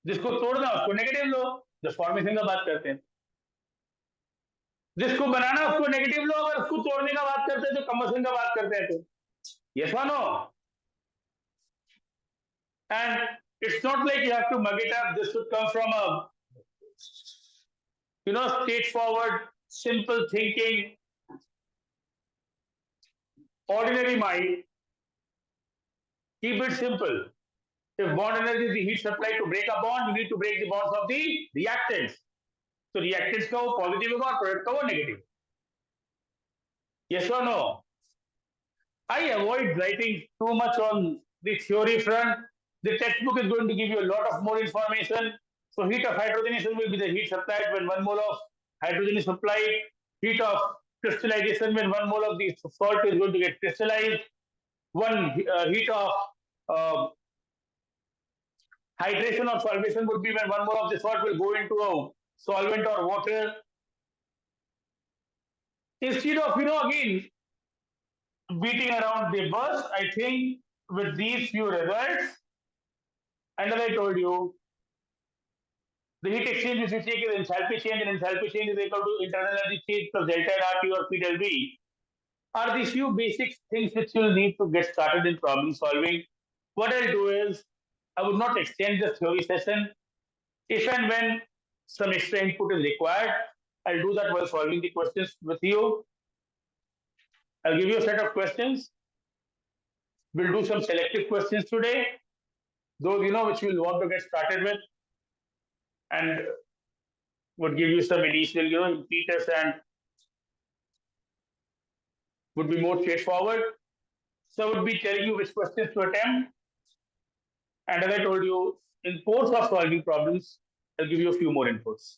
जिसको तोड़ना उसको नेगेटिव लो. जब फॉर्मेशन का बात करते हैं, जिसको बनाना उसको नेगेटिव लो, अगर उसको तोड़ने का बात करते हैं तो कंबशन का बात करते हैं. तो यस और no? And it's not like you have to mug it up. This should come from a straightforward simple thinking, ordinary mind, keep it simple. If bond energy is the heat supply to break a bond, you need to break the bonds of the reactants. So reactants का वो positive होगा और product का वो negative. Yes or no? I avoid writing too much on the theory front. The textbook is going to give you a lot of more information. So heat of hydrogenation will be the heat supplied when 1 mole of hydrogen is supplied. Heat of crystallization when 1 mole of the salt is going to get crystallized. Heat of uh, hydration or solvation would be when 1 mole of the salt will go into a solvent or water. Instead of, again, beating around the bush, I think with these few results, and as I told you, the heat exchange which we take is enthalpy change, and enthalpy change is equal to internal energy change plus delta RT or P del V, are the few basic things which you'll need to get started in problem solving. What I'll do is, I would not extend the theory session. If and when some extra input is required, I'll do that while solving the questions with you. I'll give you a set of questions. We'll do some selective questions today, those which we'll want to get started with, and would give you some initial impetus and would be more straightforward. So I would be telling you which questions to attempt. And as I told you, in course of solving problems, I'll give you a few more inputs.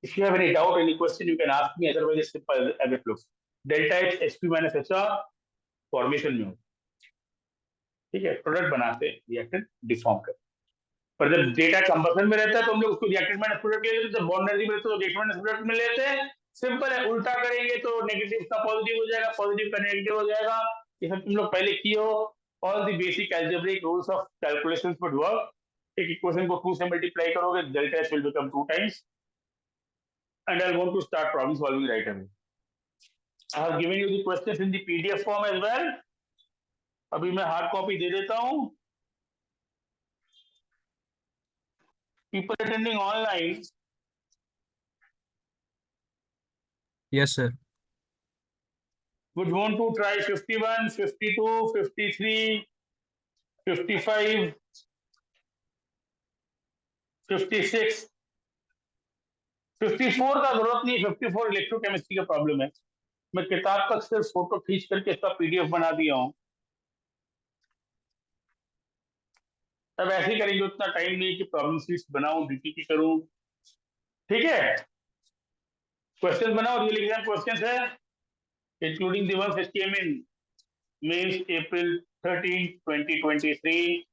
If you have any doubt, any question, you can ask me. Otherwise, it's simple as it looks. Delta H Hp minus HR formation में हो, ठीक है, product बनाते हैं, reactant deform करते हैं. पर जब डेटा कंबसन में रहता है तो हम लोग उसको रिएक्टेंट माइनस प्रोडक्ट ले लेते हैं, जब बॉन्ड एनर्जी में रहता है तो रिएक्टेंट माइनस प्रोडक्ट में लेते हैं. सिंपल है. उल्टा करेंगे तो नेगेटिव का पॉजिटिव हो जाएगा, पॉजिटिव का नेगेटिव हो जाएगा. ये सब तुम लोग पहले किए हो. All the basic algebraic rules of calculations would work. एक इक्वेशन को 2 से मल्टीप्लाई करोगे, delta H will become 2 times. And I want to start problem solving right away. I have given you the questions in the PDF form as well. अभी मैं hard copy दे देता हूँ. People attending online, Yes, sir. would want to try 51, 52, 53, 55, 56. 54 का जरूरत नहीं. 54 electrochemistry का problem है. मैं किताब का सिर्फ फोटो खींच करके इसका पीडीएफ बना दिया हूँ. अब ऐसे ही करेंगे, उतना टाइम नहीं कि प्रॉब्लम शीट्स बनाऊं, डीटीपी करूं. ठीक है, क्वेश्चन बनाओ. रियल एग्जाम क्वेश्चन है, including the ones which came in mains April 13, 2023.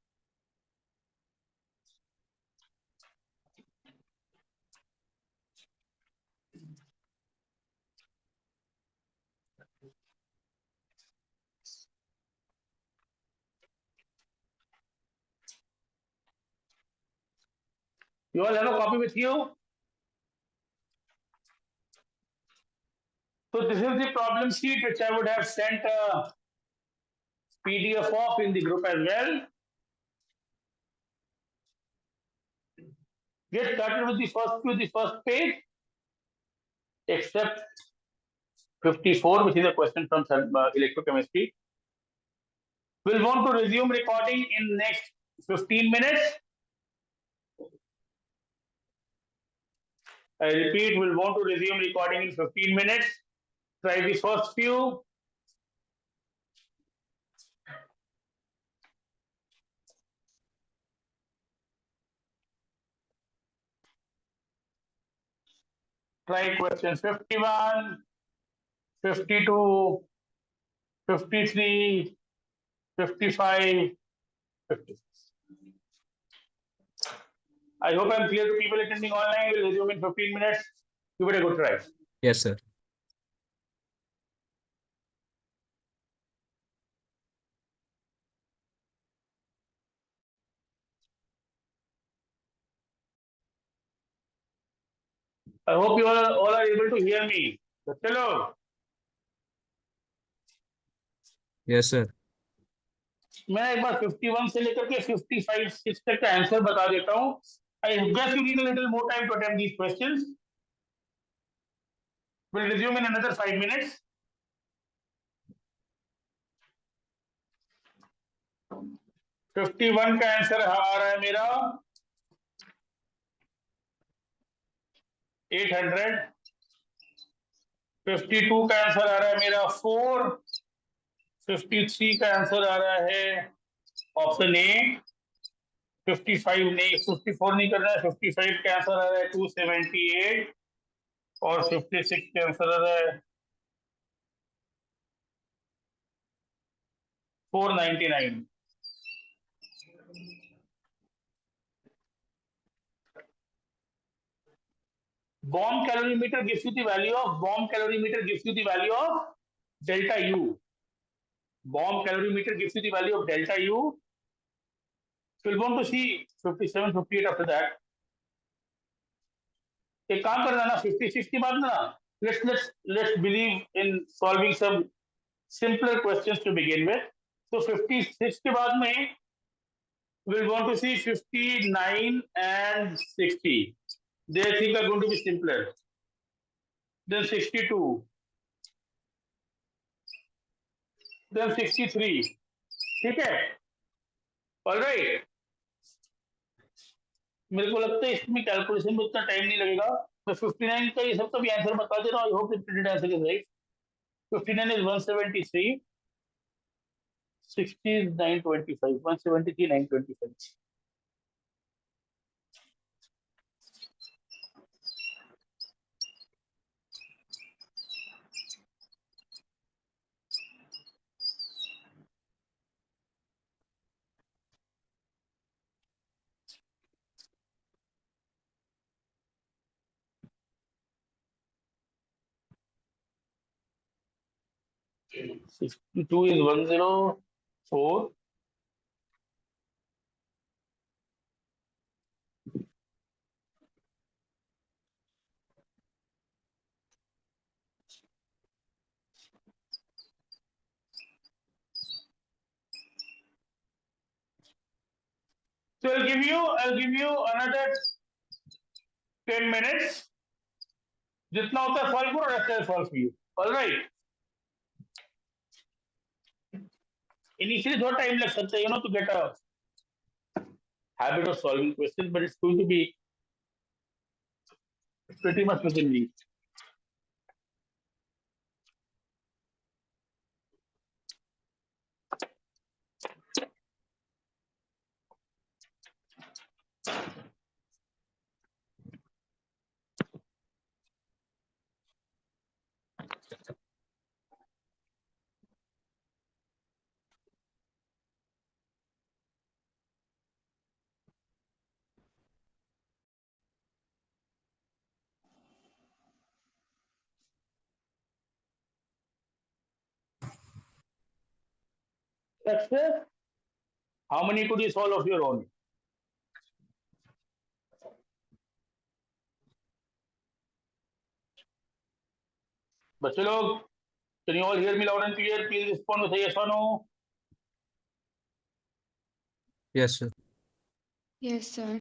You all have a copy with you? So this is the problem sheet which I would have sent a PDF of in the group as well. Get started with the first page, except 54, which is a question from electrochemistry. We'll want to resume recording in next 15 minutes. I repeat, we'll want to resume recording in 15 minutes. Try the first few. Try question 51, 52, 53, 55, 56. I hope I'm clear to people attending online. We'll resume in 15 minutes. Give it a good try. Yes, sir. I hope you all are able to hear me. So, चलो. Yes, sir. मैं एक बार 51 से लेकर के 55, 6 तक का answer बता देता हूँ. I guess you need a little more time to attempt these questions. We'll resume in another 5 minutes. $51 का आंसर आ रहा है मेरा 800. 52 का आंसर आ रहा है मेरा 4. 53 का आंसर आ रहा है ऑप्शन ए. 55 नहीं, 54 नहीं करना है. 55 का आंसर आ रहा है 278 और 56 का आंसर आ रहा है 499. Bomb calorimeter gives you the value of delta U. Bomb calorimeter gives you the value of delta U. So we'll want to see 57, 58 after that. एक काम करना ना 56 के बाद ना let's believe in solving some simpler questions to begin with. So 56 के बाद में we'll want to see 59 and 60. They think are going to be simpler. Then 62. Then 63. ठीक है? All right. मेरे को लगता है इसमें कैलकुलेशन में उतना टाइम नहीं लगेगा. मैं 59 का ये सब का भी आंसर बता दे रहा हूं. I hope the printed answer is right. 59 is 173. 60 is 925. 173 925. Two is 104. So I'll give you another 10 minutes. जितना होता है सॉल्व करो, रहता है सॉल्व कीजिए. All right. इनिशियली थोड़ा टाइम लग सकता है, to get a habit of solving questions, but it's going to be pretty much within reach. Success. How many could you solve of your own? बच्चे लोग, can you all hear me loud and clear? Please respond with a yes or no. Yes, sir. Yes, sir.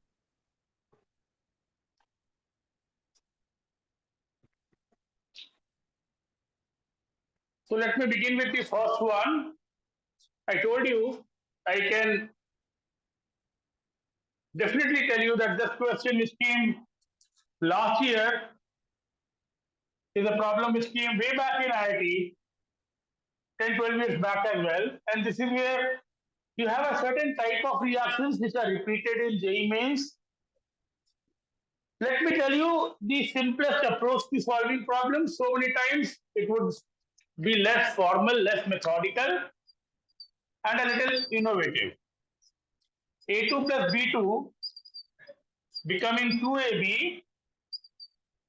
So let me begin with the first one. I told you I can definitely tell you that this question which came last year is a problem which came way back in IIT 10, 12 years back as well. And this is where you have a certain type of reactions which are repeated in JEE mains. Let me tell you the simplest approach to solving problems. So many times it would be less formal, less methodical, and a little innovative. A2 plus B2 becoming 2AB,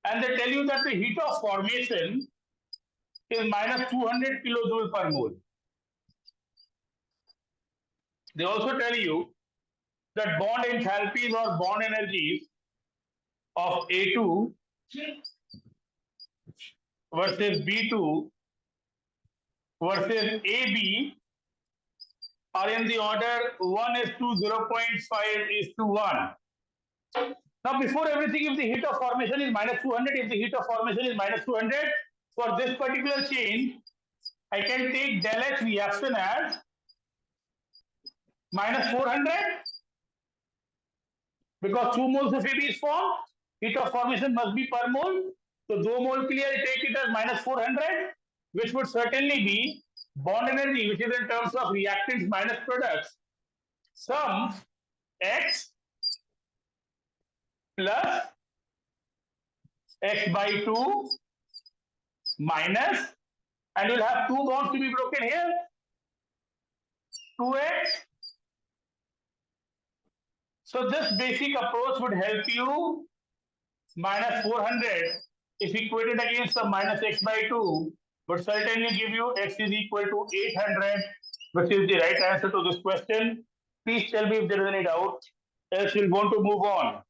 and they tell you that the heat of formation is minus 200 kilojoule per mole. They also tell you that bond enthalpies or bond energies of A2 versus B2 versus AB are in the order 1 is to 0.5 is to 1. Now, before everything, if the heat of formation is minus 200, if the heat of formation is minus 200, for this particular change, I can take del H reaction as minus 400 because 2 moles of AB is formed. Heat of formation must be per mole. So 2 mole के लिए I take it as minus 400, which would certainly be bond energy, which is in terms of reactants minus products. Sum X plus X by 2 minus, and you'll have 2 bonds to be broken here. 2x. So this basic approach would help you. Minus 400 if equated against the minus x by 2 would certainly give you x is equal to 800, which is the right answer to this question. Please tell me if there is any doubt, else we'll want to move on.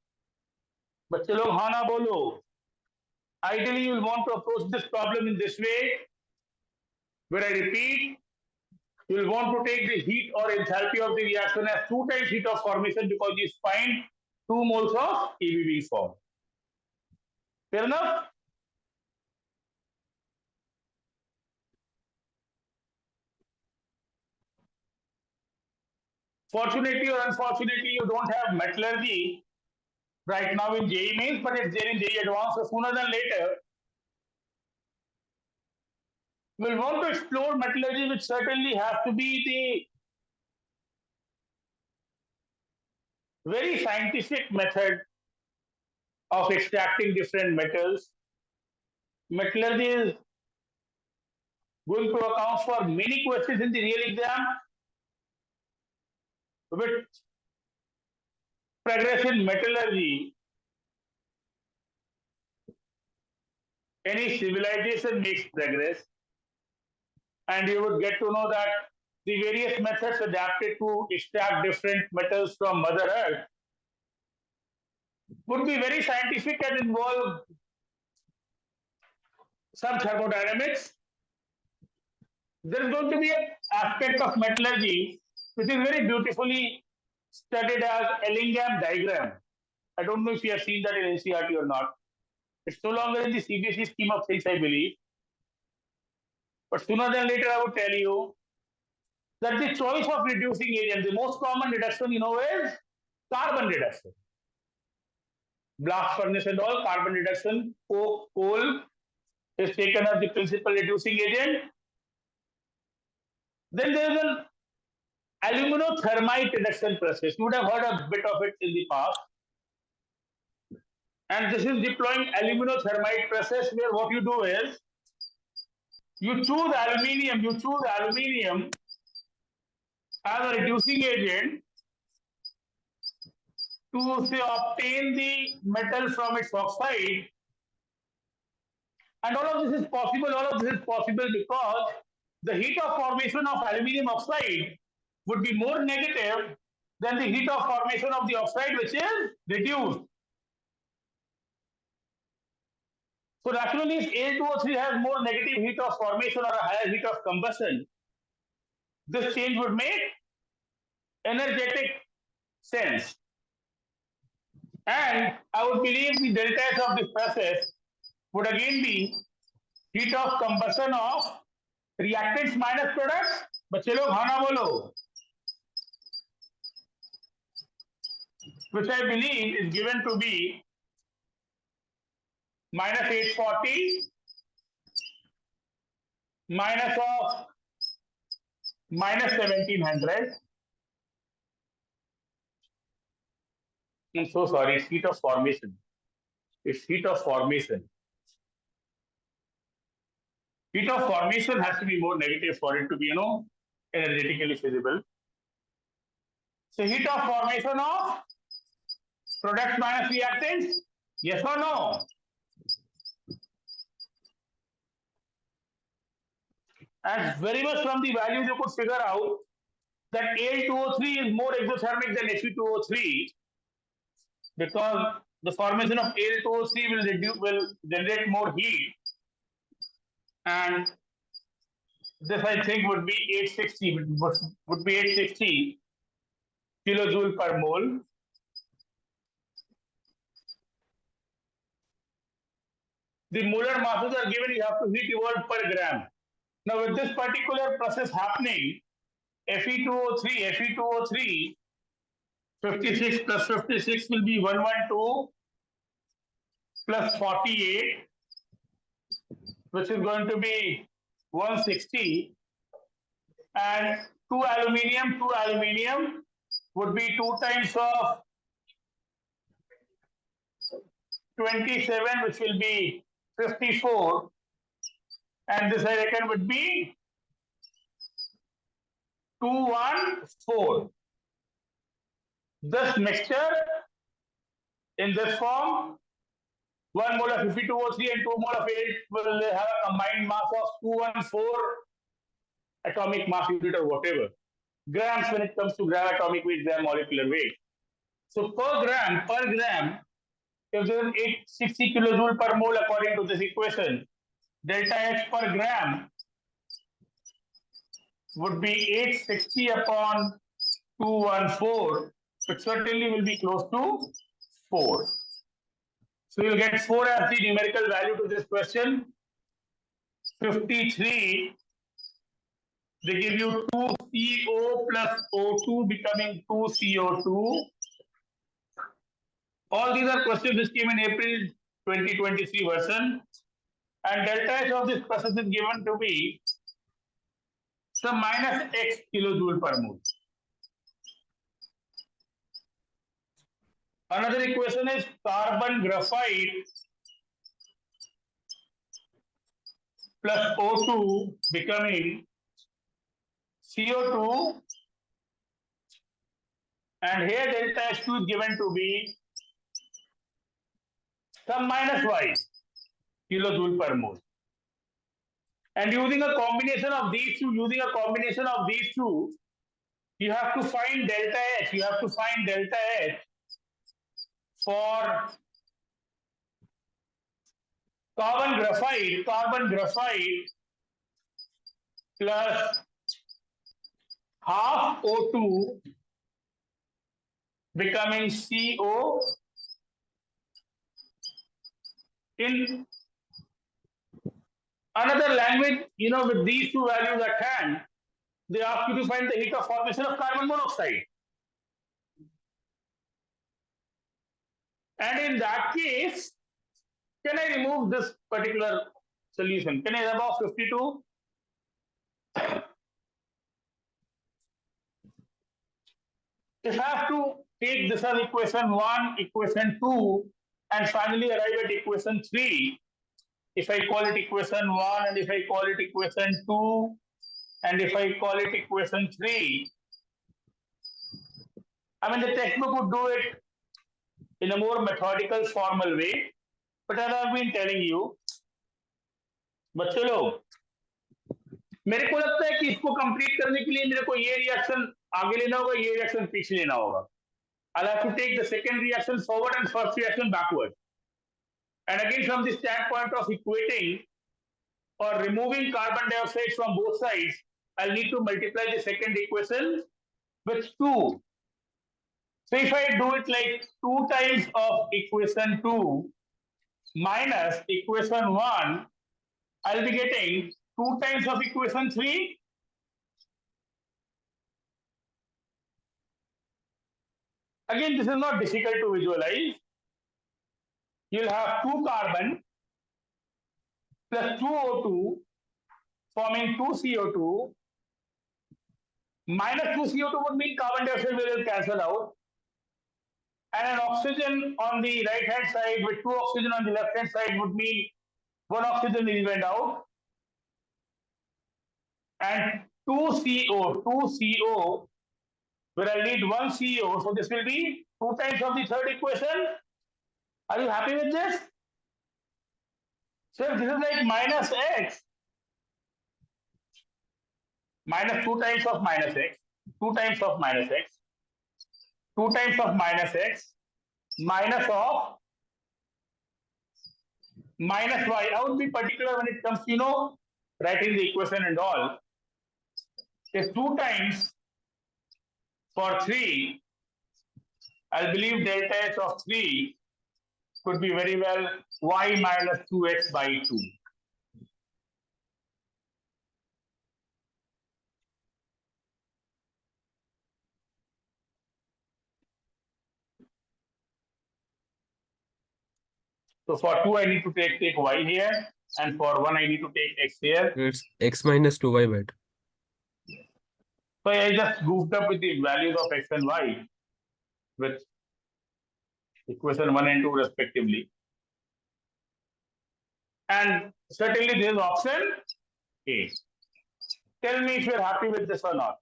बच्चे लोग हाँ ना बोलो. Ideally, you will want to approach this problem in this way, where I repeat, you will want to take the heat or enthalpy of the reaction as 2 times heat of formation because you find 2 moles of EBB form. Fair enough? Fortunately or unfortunately, you don't have metallurgy right now in JEE Mains, but it's there in JEE Advanced. So sooner than later, we'll want to explore metallurgy, which certainly has to be the very scientific method of extracting different metals. Metallurgy is going to account for many questions in the real exam, with progress in metallurgy. Any civilization makes progress, and you would get to know that the various methods adapted to extract different metals from Mother Earth would be very scientific and involve some thermodynamics. There is going to be an aspect of metallurgy which is very beautifully studied as Ellingham diagram. I don't know if you have seen that in NCERT or not. It's no longer in the CBSE scheme of things, I believe. But sooner than later, I would tell you that the choice of reducing agent, the most common reduction, is carbon reduction. Blast furnace and all, carbon reduction, coal is taken as the principal reducing agent. Then there is an aluminothermite reduction process. You would have heard a bit of it in the past. And this is deploying aluminothermite process, where what you do is you choose aluminium as a reducing agent to say obtain the metal from its oxide. And all of this is possible because the heat of formation of aluminium oxide would be more negative than the heat of formation of the oxide, which is reduced. So naturally, if Al2O3 has more negative heat of formation or a higher heat of combustion, this change would make energetic sense. And I would believe the delta S of this process would again be heat of combustion of reactants minus products. बच्चे लोग हाँ ना बोलो. Which I believe is given to be minus 840 minus of minus 1700. I'm so sorry, it's heat of formation. It's heat of formation. Heat of formation has to be more negative for it to be, energetically feasible. So heat of formation of products minus reactants, yes or no? And very much from the values you could figure out that Al2O3 is more exothermic than Fe2O3 because the formation of Al2O3 will generate more heat, and this I think would be 860 kilojoule per mole. the molar masses are given, you have to heat evolved per gram. Now with this particular process happening, Fe2O3, 56 plus 56 will be 112 plus 48, which is going to be 160, and 2 aluminium would be 2 times of 27, which will be 54, and this I reckon would be 214. This mixture in this form, 1 mole of Fe2O3 and 2 mole of 8 will have a combined mass of 214 atomic mass unit or whatever. Grams when it comes to gram atomic weight, gram molecular weight. So per gram, if there is 860 kilojoule per mole according to this equation, delta H per gram would be 860 upon 214. It certainly will be close to 4. So you'll get 4 as the numerical value to this question. 53, they give you 2CO plus O2 becoming 2CO2. All these are questions which came in April 2023 version. And delta H of this process is given to be some minus X kilojoule per mole. Another equation is carbon graphite plus O2 becoming CO2, and here delta H2 is given to be some minus Y kilojoule per mole. And using a combination of these two, you have to find delta H. You have to find delta H for carbon graphite plus half O2 becoming CO. In another language, with these two values at hand, they ask you to find the heat of formation of carbon monoxide. And in that case, can I remove this particular solution? Can I rub off 52? If I have to take this as equation 1, equation 2, and finally arrive at equation 3, if I call it equation 1, and if I call it equation 2, and if I call it equation 3, I mean the textbook would do it in a more methodical, formal way. But as I've been telling you, बच्चे लोग, मेरे को लगता है कि इसको complete करने के लिए मेरे को ये रिएक्शन आगे लेना होगा, ये रिएक्शन पीछे लेना होगा. I'll have to take the second reaction forward and first reaction backward. And again, from the standpoint of equating or removing carbon dioxide from both sides, I'll need to multiply the second equation with 2. So if I do it like 2 times of equation 2 minus equation 1, I'll be getting 2 times of equation 3. Again, this is not difficult to visualize. You'll have 2 carbon plus 2 O2 forming 2 CO2. Minus 2 CO2 would mean carbon dioxide will cancel out. And an oxygen on the right hand side with 2 oxygen on the left hand side would mean 1 oxygen is went out. And 2CO, where I need 1 CO. So this will be 2 times of the third equation. Are you happy with this? So this is like minus X. Minus 2 times of minus X. 2 times of minus X. 2 times of minus X. Minus of minus Y. I would be particular when it comes to, writing the equation and all. If 2 times for 3, I'll believe delta H of 3 could be very well y minus 2x by 2. So for 2 I need to take y here, and for 1 I need to take x here. It's x minus 2y by 2. So I just goofed up with the values of x and y with equation 1 and 2 respectively. And certainly this is option A. Tell me if you're happy with this or not.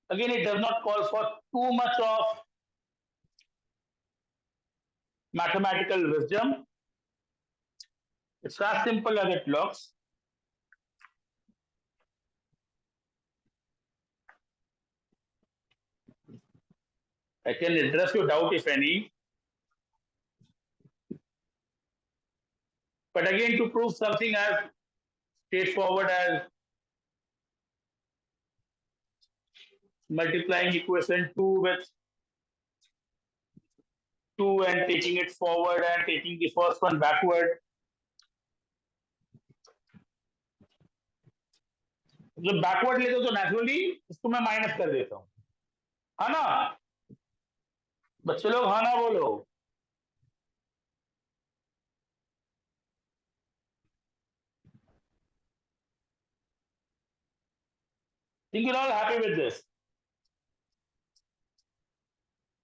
Again, it does not call for too much of mathematical wisdom. It's as simple as it looks. I can address your doubt if any. But again, to prove something as straightforward as multiplying equation 2 with 2 and taking it forward and taking the first one backward. जब backward लेते हो तो naturally इसको मैं minus कर देता हूं, है ना? बच्चे लोग हाँ ना बोलो. Think you're all happy with this?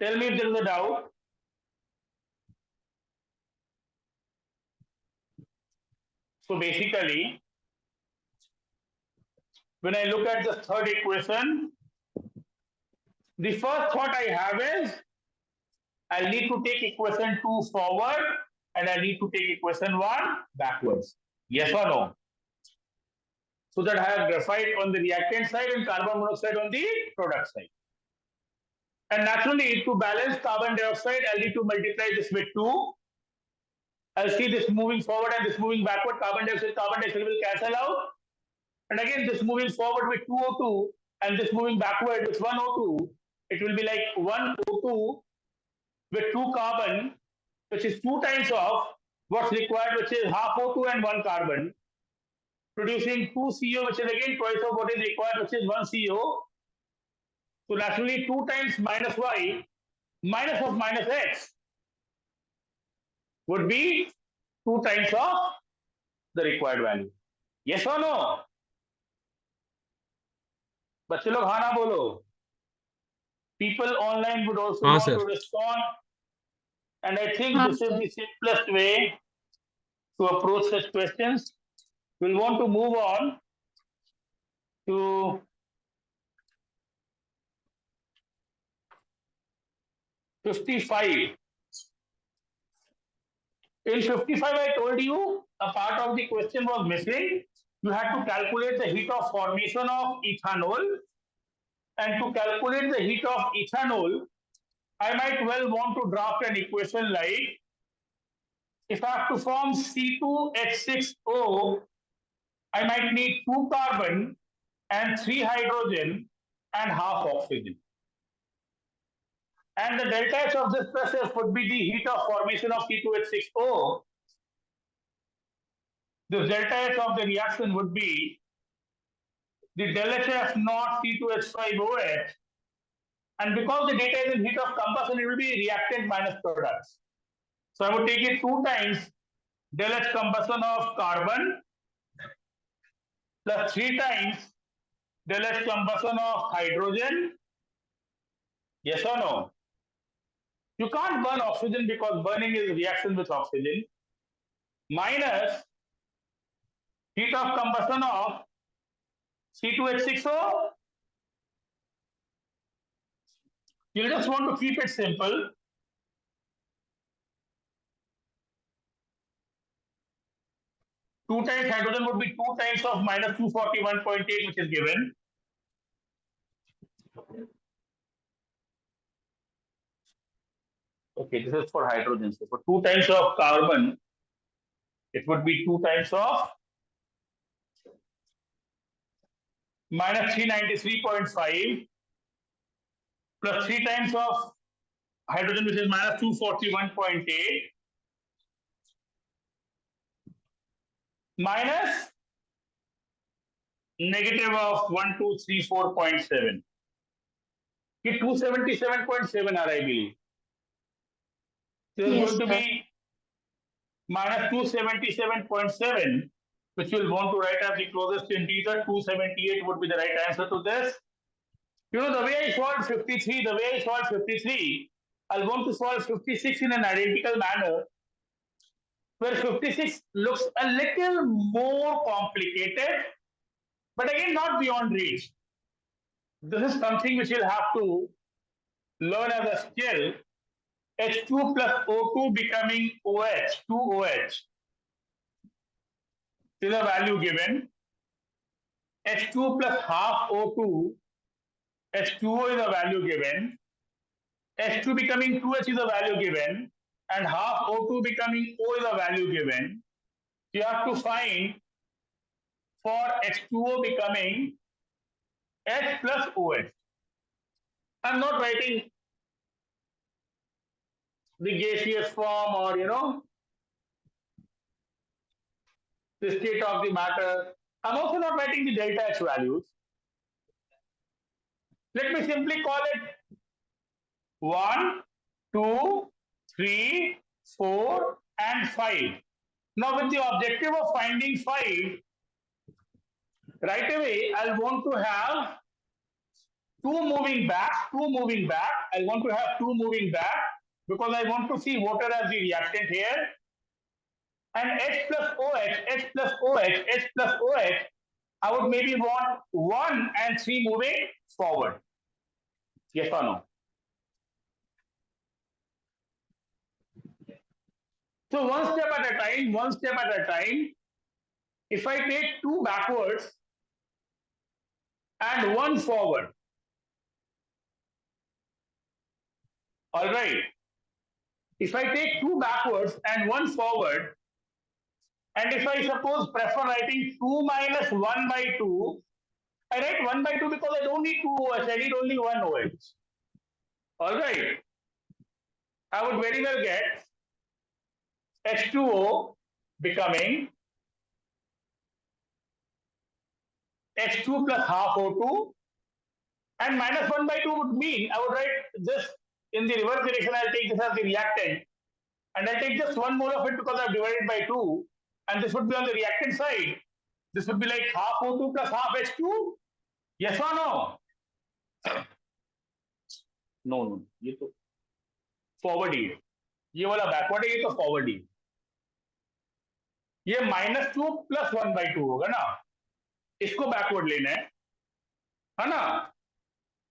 Tell me if there is a doubt. So basically, when I look at the third equation, the first thought I have is I need to take equation 2 forward and I need to take equation 1 backwards. Yes or no? So that I have graphite on the reactant side and carbon monoxide on the product side. And naturally, to balance carbon dioxide, I'll need to multiply this with 2. I'll see this moving forward and this moving backward. Carbon dioxide will cancel out. And again, this moving forward with 2 O2 and this moving backward with 1 O2, it will be like 1 O2 with 2 carbon, which is 2 times of what's required, which is half O2 and 1 carbon, producing 2 CO, which is again twice of what is required, which is 1 CO. So naturally, 2 times minus y minus of minus x would be 2 times of the required value. Yes or no? बच्चे लोग हाँ ना बोलो. People online would also want sir. to respond, and I think this is the simplest way to approach such questions. We'll want to move on to 55. In 55, I told you a part of the question was missing. You had to calculate the heat of formation of ethanol. And to calculate the heat of ethanol, I might well want to draft an equation like, if I have to form C2H6O, I might need 2 carbon and 3 hydrogen and half oxygen. And the delta H of this process would be the heat of formation of C2H6O. The delta H of the reaction would be the del HF not C2H5OH. And because the data is in heat of combustion, it will be reactant minus products. So I would take it 2 times del H combustion of carbon plus 3 times del H combustion of hydrogen. Yes or no? You can't burn oxygen because burning is a reaction with oxygen. Minus heat of combustion of C2H6O. You just want to keep it simple. Two times hydrogen would be 2 times of minus 241.8, which is given. Okay, this is for hydrogen. So for 2 times of carbon, it would be 2 times of minus 393.5 plus 3 times of hydrogen, which is minus 241.8, minus negative of 1234.7. ये 277.7 आ रहा है, I believe. So it's Yes, going to sir. be minus 277.7, which we'll want to write as the closest integer. 278 would be the right answer to this. You know, the way I solved 53, I'll want to solve 56 in an identical manner, where 56 looks a little more complicated, but again, not beyond reach. This is something which you'll have to learn as a skill. H2 plus O2 becoming OH, 2OH is a value given. H2 plus half O2, H2O is a value given. H2 becoming 2H is a value given. And half O2 becoming O is a value given. You have to find for H2O becoming H plus OH. I'm not writing the gaseous form or, the state of the matter. I'm also not writing the delta H values. Let me simply call it 1, 2, 3, 4, and 5. Now, with the objective of finding 5, right away, I'll want to have two moving back. I want to have two moving back because I want to see water as the reactant here. And H plus OH, I would maybe want 1 and 3 moving forward. Yes or no? So one step at a time. If I take 2 backwards and 1 forward, all right. If I take 2 backwards and 1 forward, and if I suppose prefer writing 2 minus 1 by 2, I write 1 by 2 because I don't need 2 OH, I need only 1 OH. All right. I would very well get H2O becoming H2 plus half O2, and minus 1 by 2 would mean I would write this in the reverse direction. I'll take this as the reactant, and I'll take just 1 mole of it because I've divided by 2, and this would be on the reactant side. This would be like half O2 plus half H2. Yes or no? No. ये तो forward ही है, ये वाला backward है, ये तो forward ही है. ये -2 + 1/2 होगा ना, इसको बैकवर्ड लेना है ना.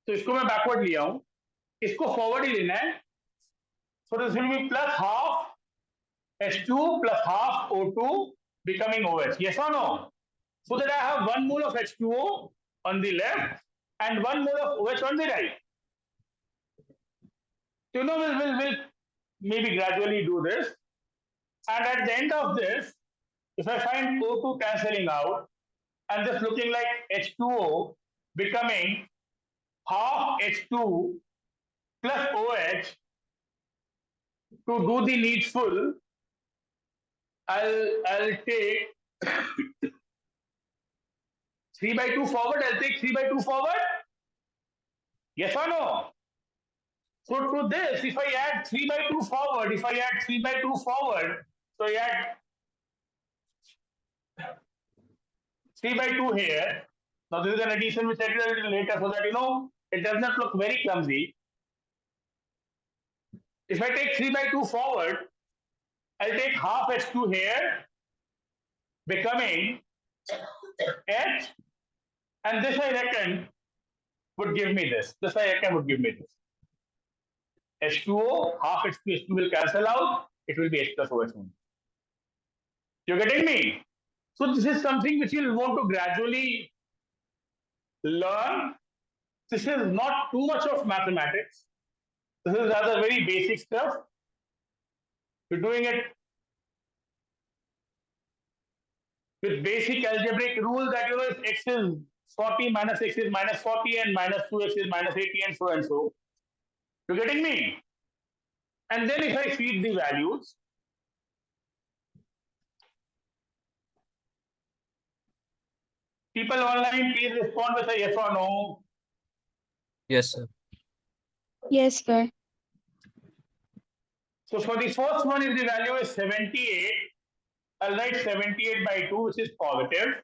तो इसको मैं बैकवर्ड लिया हूं, इसको फॉरवर्ड ही लेना है. So this will be plus half H2 plus half O2 becoming OH. Yes or no? So that I have 1 mole of H2O on the left and 1 mole of OH on the right. So, we'll maybe gradually do this. And at the end of this, if I find O2 cancelling out and this looking like H2O becoming half H2 plus OH, to do the needful, I'll take 3/2 forward. I'll take 3/2 forward. Yes or no? So to this, if I add 3/2 forward, so I add 3/2 here. Now this is an addition which I did a little later so that it does not look very clumsy. If I take 3/2 forward, I'll take half H2 here, becoming H, and this I reckon would give me this. H2O, half H2 will cancel out. It will be H plus OH only. You're getting me? So this is something which you'll want to gradually learn. This is not too much of mathematics. This is rather very basic stuff. You're doing it with basic algebraic rule that if x is 40 minus x is minus 40 and minus 2x is minus 80 and so and so. You getting me? And then if I feed the values, people online, please respond with a yes or no. Yes, sir. Yes, sir. So for the first one, if the value is 78, I'll write 78 by 2, which is positive.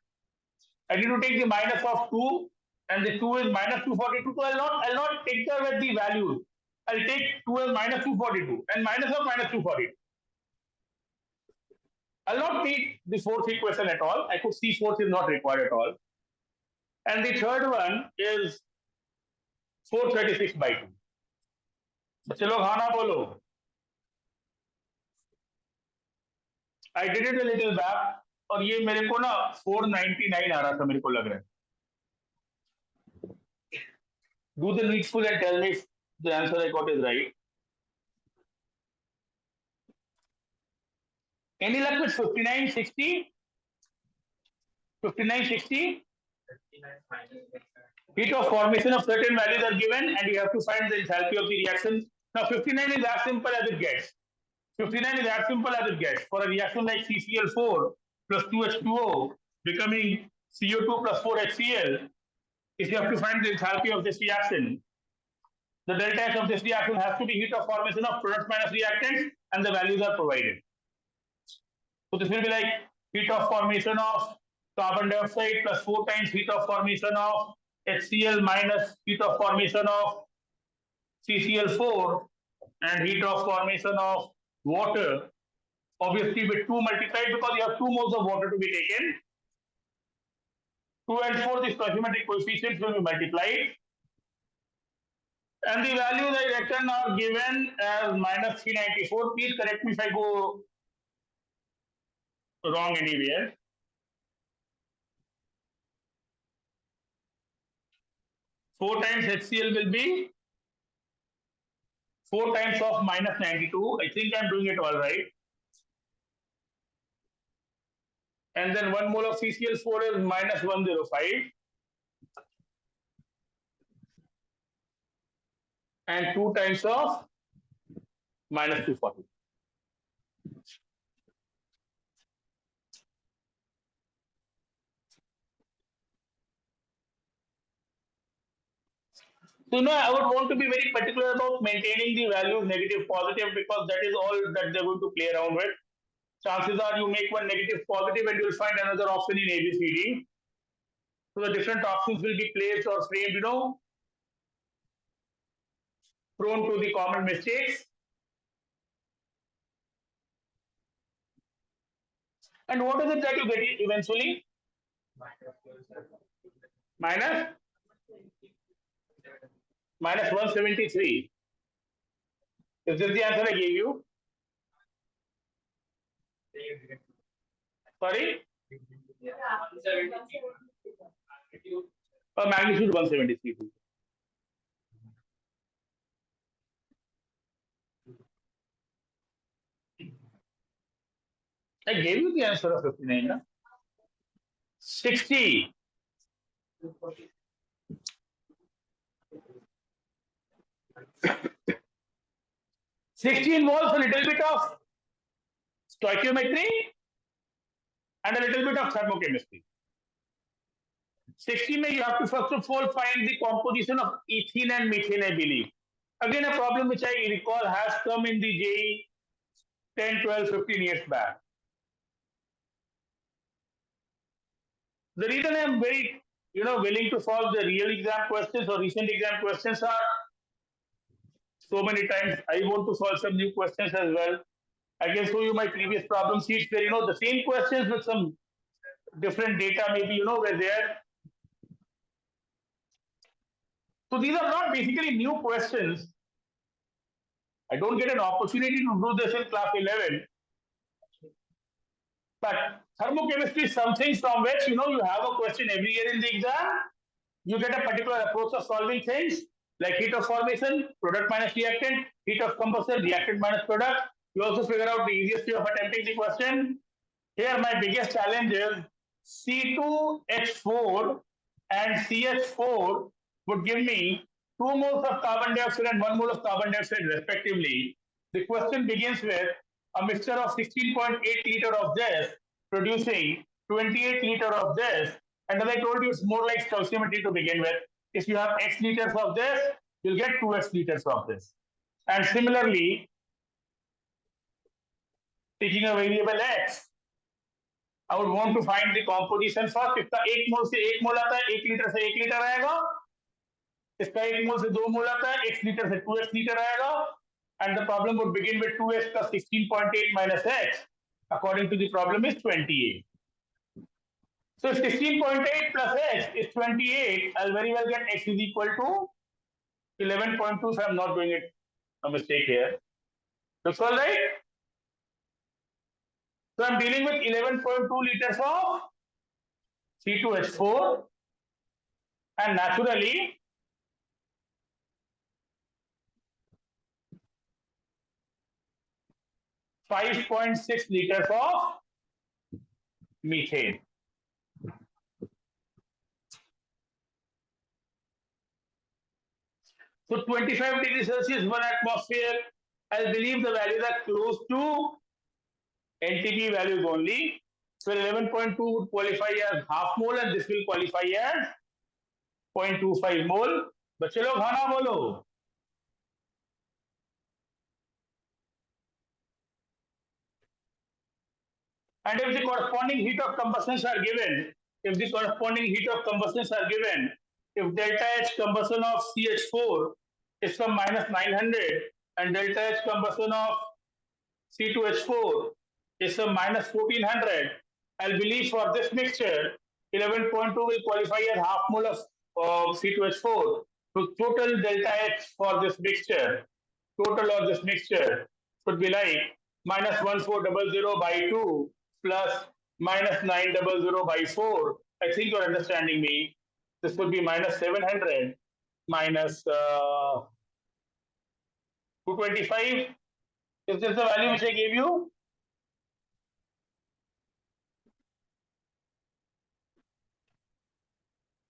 I need to take the minus of 2, and the 2 is minus 242. So I'll not take the with the values. I'll take 2 as minus 242 and minus of minus 242. I'll not take the fourth equation at all. I could see fourth is not required at all. And the third one is 436 by 2. बच्चे लोग हाँ ना बोलो. I did it a little back और ये मेरे को ना 499 आ रहा था मेरे को लग रहा है. Do the needful and tell me if the answer I got is right. Any luck with 5960? 5960? Heat of formation of certain values are given and you have to find the enthalpy of the reaction. Now 59 is as simple as it gets. 59 is as simple as it gets. For a reaction like CCl4 plus 2H2O becoming CO2 plus 4HCl, if you have to find the enthalpy of this reaction, the delta H of this reaction has to be heat of formation of product minus reactant and the values are provided. So this will be like heat of formation of carbon dioxide plus 4 times heat of formation of HCl minus heat of formation of CCl4 and heat of formation of water, obviously with 2 multiplied because you have 2 moles of water to be taken. 2 and 4, the stoichiometric coefficients will be multiplied. And the values I reckon are given as minus 394. Please correct me if I go wrong anywhere. Four times HCl will be 4 times of minus 92. I think I'm doing it all right. And then 1 mole of CCl4 is minus 105. And 2 times of minus 240. So now I would want to be very particular about maintaining the values negative, positive, because that is all that they're going to play around with. Chances are you make one negative positive and you'll find another option in ABCD. So the different options will be placed or framed, prone to the common mistakes. And what is it that you get eventually? Minus 173. Is this the answer I gave you? Sorry? Magnitude 173. I gave you the answer of 59. Na? 60. Involves a little bit of stoichiometry and a little bit of thermochemistry. 60 mein you have to first of all find the composition of ethene and methane, I believe. Again, a problem which I recall has come in the JEE 10, 12, 15 years back. The reason I am very, willing to solve the real exam questions or recent exam questions are so many times I want to solve some new questions as well. I can show you my previous problem sheets where, the same questions with some different data maybe, were there. So these are not basically new questions. I don't get an opportunity to do this in class 11. But thermochemistry is something from which, you have a question every year in the exam. You get a particular approach of solving things like heat of formation, product minus reactant, heat of combustion, reactant minus product. You also figure out the easiest way of attempting the question. Here, my biggest challenge is C2H4 and CH4 would give me 2 moles of carbon dioxide and 1 mole of carbon dioxide respectively, the question begins with a mixture of 16.8 liter of this producing 28 liter of this. And as I told you, it's more like stoichiometry to begin with. If you have x liters of this, you'll get 2x liters of this. And similarly, taking a variable x, I would want to find the composition first. इसका 1 मोल से 1 मोल आता है, 1 litre से 1 litre आएगा. इसका 1 मोल से 2 मोल आता है, x लीटर से 2x लीटर आएगा. And the problem would begin with 2x plus 16.8 minus x. According to the problem is 28. So 16.8 plus x is 28. I'll very well get x is equal to 11.2. So I'm not doing it a mistake here. Looks all right. So I'm dealing with 11.2 liters of C2H4, and naturally .6 liters of methane. So 25 degrees Celsius, 1 atmosphere. I believe the values are close to NTP values only. So 11.2 would qualify as half mole, and this will qualify as 0.25 mole. बच्चे लोग हाँ ना बोलो. And if the corresponding heat of combustions are given, if delta H combustion of CH4 is from minus 900 and delta H combustion of C2H4 is from minus 1400, I'll believe for this mixture, 11.2 will qualify as half mole of C2H4. So total delta H for this mixture, total of this mixture could be like minus 1400 by 2 plus minus 900 by 4. I think you're understanding me. This would be minus 700 minus 225. Is this the value which I gave you?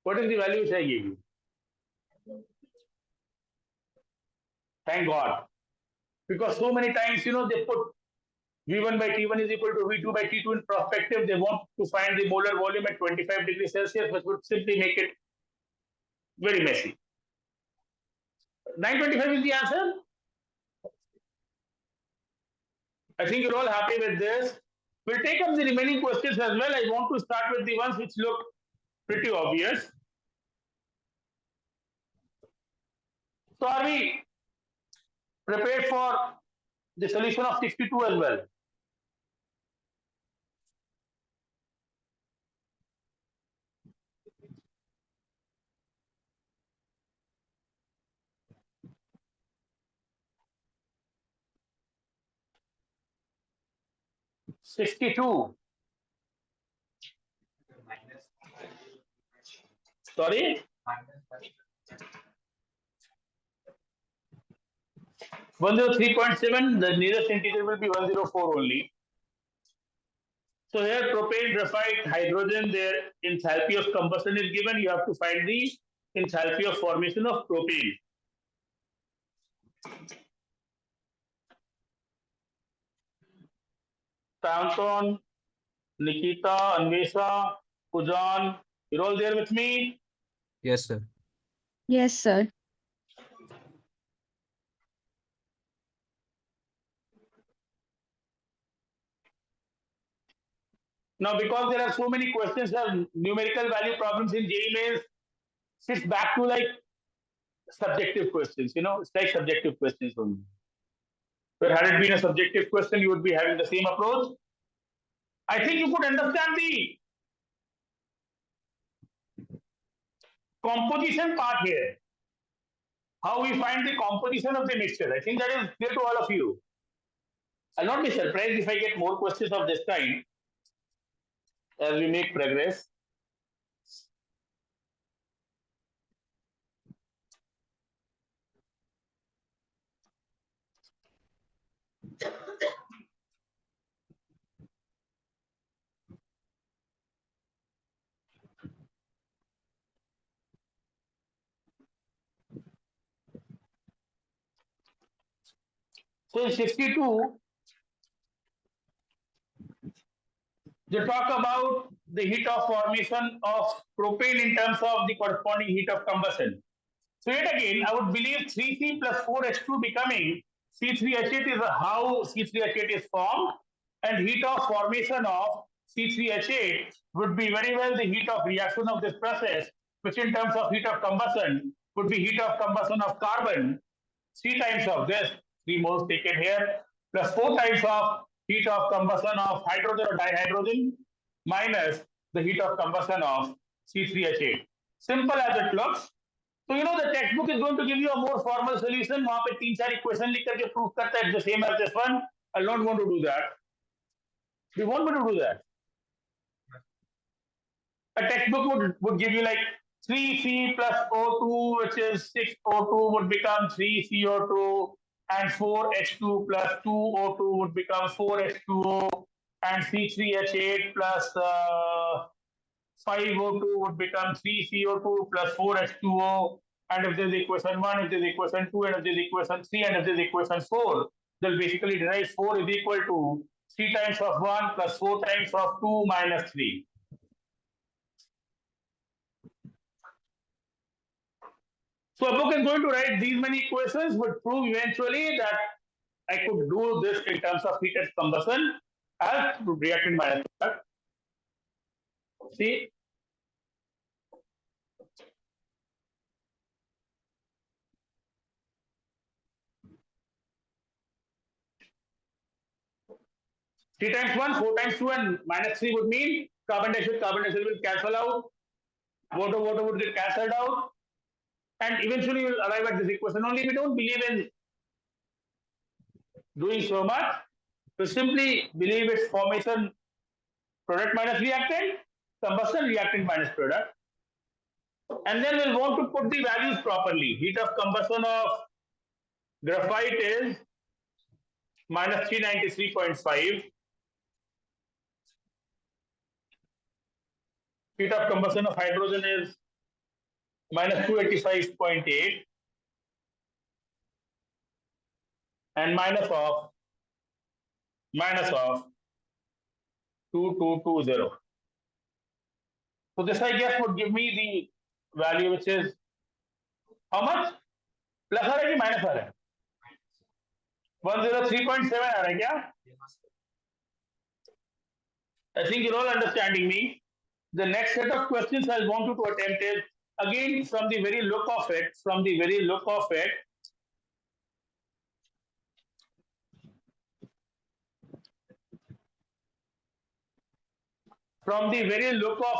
What is the value which I gave you? Thank God. Because so many times, they put V1 by T1 is equal to V2 by T2 in perspective. They want to find the molar volume at 25 degrees Celsius, which would simply make it very messy. 925 is the answer. I think you're all happy with this. We'll take up the remaining questions as well. I want to start with the ones which look pretty obvious. So are we prepared for the solution of 62 as well? $62. Sorry? 103.7, the nearest integer will be 104 only. So here propane, graphite, hydrogen, their enthalpy of combustion is given. You have to find the enthalpy of formation of propane. Anton, Nikita, Anvesha, Pujan, you're all there with me? Yes, sir. Yes, sir. Now, because there are so many questions of numerical value problems in JEE Mains, it's back to like subjective questions, it's like subjective questions only. But had it been a subjective question, you would be having the same approach. I think you could understand the composition part here. How we find the composition of the mixture. I think that is clear to all of you. I'll not be surprised if I get more questions of this kind as we make progress. So in 62, they talk about the heat of formation of propane in terms of the corresponding heat of combustion. So yet again, I would believe 3C plus 4H2 becoming C3H8 is how C3H8 is formed, and heat of formation of C3H8 would be very well the heat of reaction of this process, which in terms of heat of combustion would be heat of combustion of carbon, 3 times of this, 3 moles taken here, plus 4 times of heat of combustion of hydrogen or dihydrogen, minus the heat of combustion of C3H8. Simple as it looks. So you know the textbook is going to give you a more formal solution. वहाँ पे 3-4 equation लिख करके prove करता है the same as this one. I don't want to do that. Do you want me to do that? A textbook would give you like 3C plus O2, which is 6O2 would become 3CO2, and 4H2 plus 2O2 would become 4H2O, and C3H8 plus 5O2 would become 3CO2 plus 4H2O. And if there's equation 1, if there's equation 2, and if there's equation 3, and if there's equation 4, they'll basically derive 4 is equal to 3 times of 1 plus 4 times of 2 minus 3. So a book is going to write these many equations would prove eventually that I could do this in terms of heat at combustion as reactant minus product. See, three times one, 4 times 2, and minus 3 would mean carbon dioxide will cancel out, water would get cancelled out, and eventually we'll arrive at this equation. Only we don't believe in doing so much. We simply believe it's formation product minus reactant, combustion reactant minus product. And then we'll want to put the values properly. Heat of combustion of graphite is minus 393.5. Heat of combustion of hydrogen is minus 285.8. And minus of 2220. So this I guess would give me the value which is how much? Plus आ रहा है कि minus आ रहा है? 103.7 आ रहा है क्या? I think you're all understanding me. The next set of questions I want you to attempt is again from the very look of it, from the very look of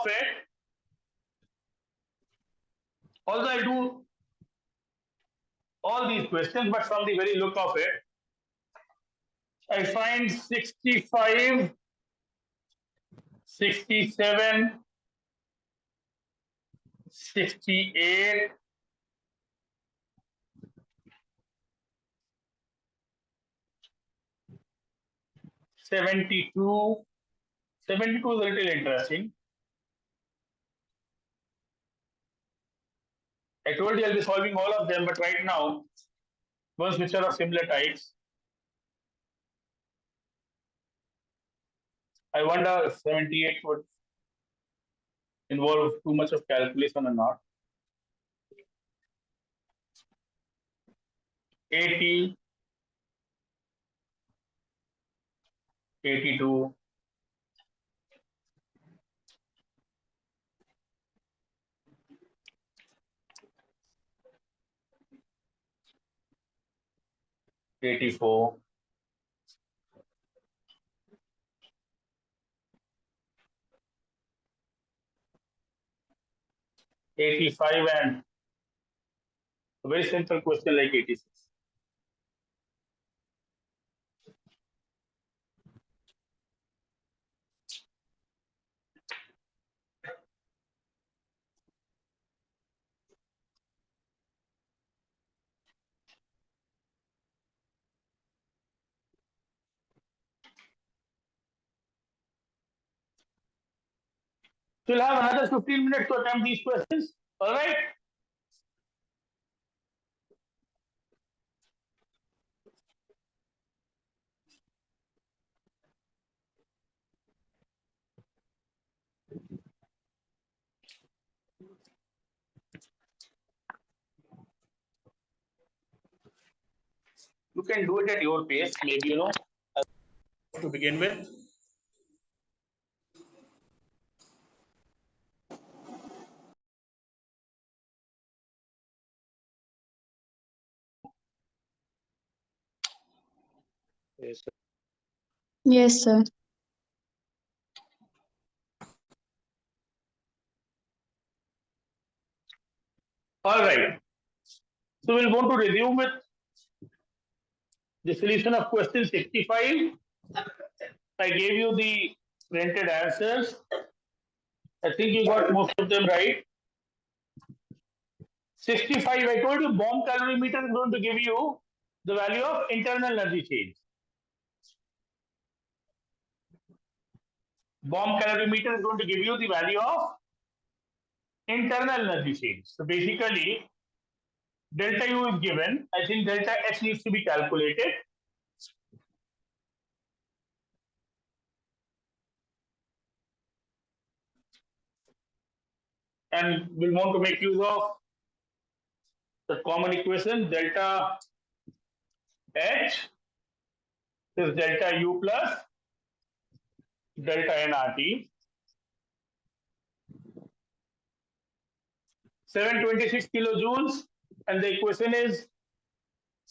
it, although I do all these questions, but from the very look of it, I find 65, 67, 68, 72. 72 is a little interesting. I told you I'll be solving all of them, but right now, ones which are of similar types. I wonder if 78 would involve too much of calculation or not. 80, 82, 84, 85, and a very simple question like 86. So you'll have another 15 minutes to attempt these questions. All right. can do it at your pace. Maybe to begin with. Yes. Yes, sir. All right. So we'll go to resume with the solution of question 65. I gave you the printed answers. I think you got most of them right. 65, I told you bomb calorimeter is going to give you the value of internal energy change. Bomb calorimeter is going to give you the value of internal energy change. So basically, delta U is given. I think delta H needs to be calculated. And we'll want to make use of the common equation delta H is delta U plus delta nRT. 726 kilojoules, and the equation is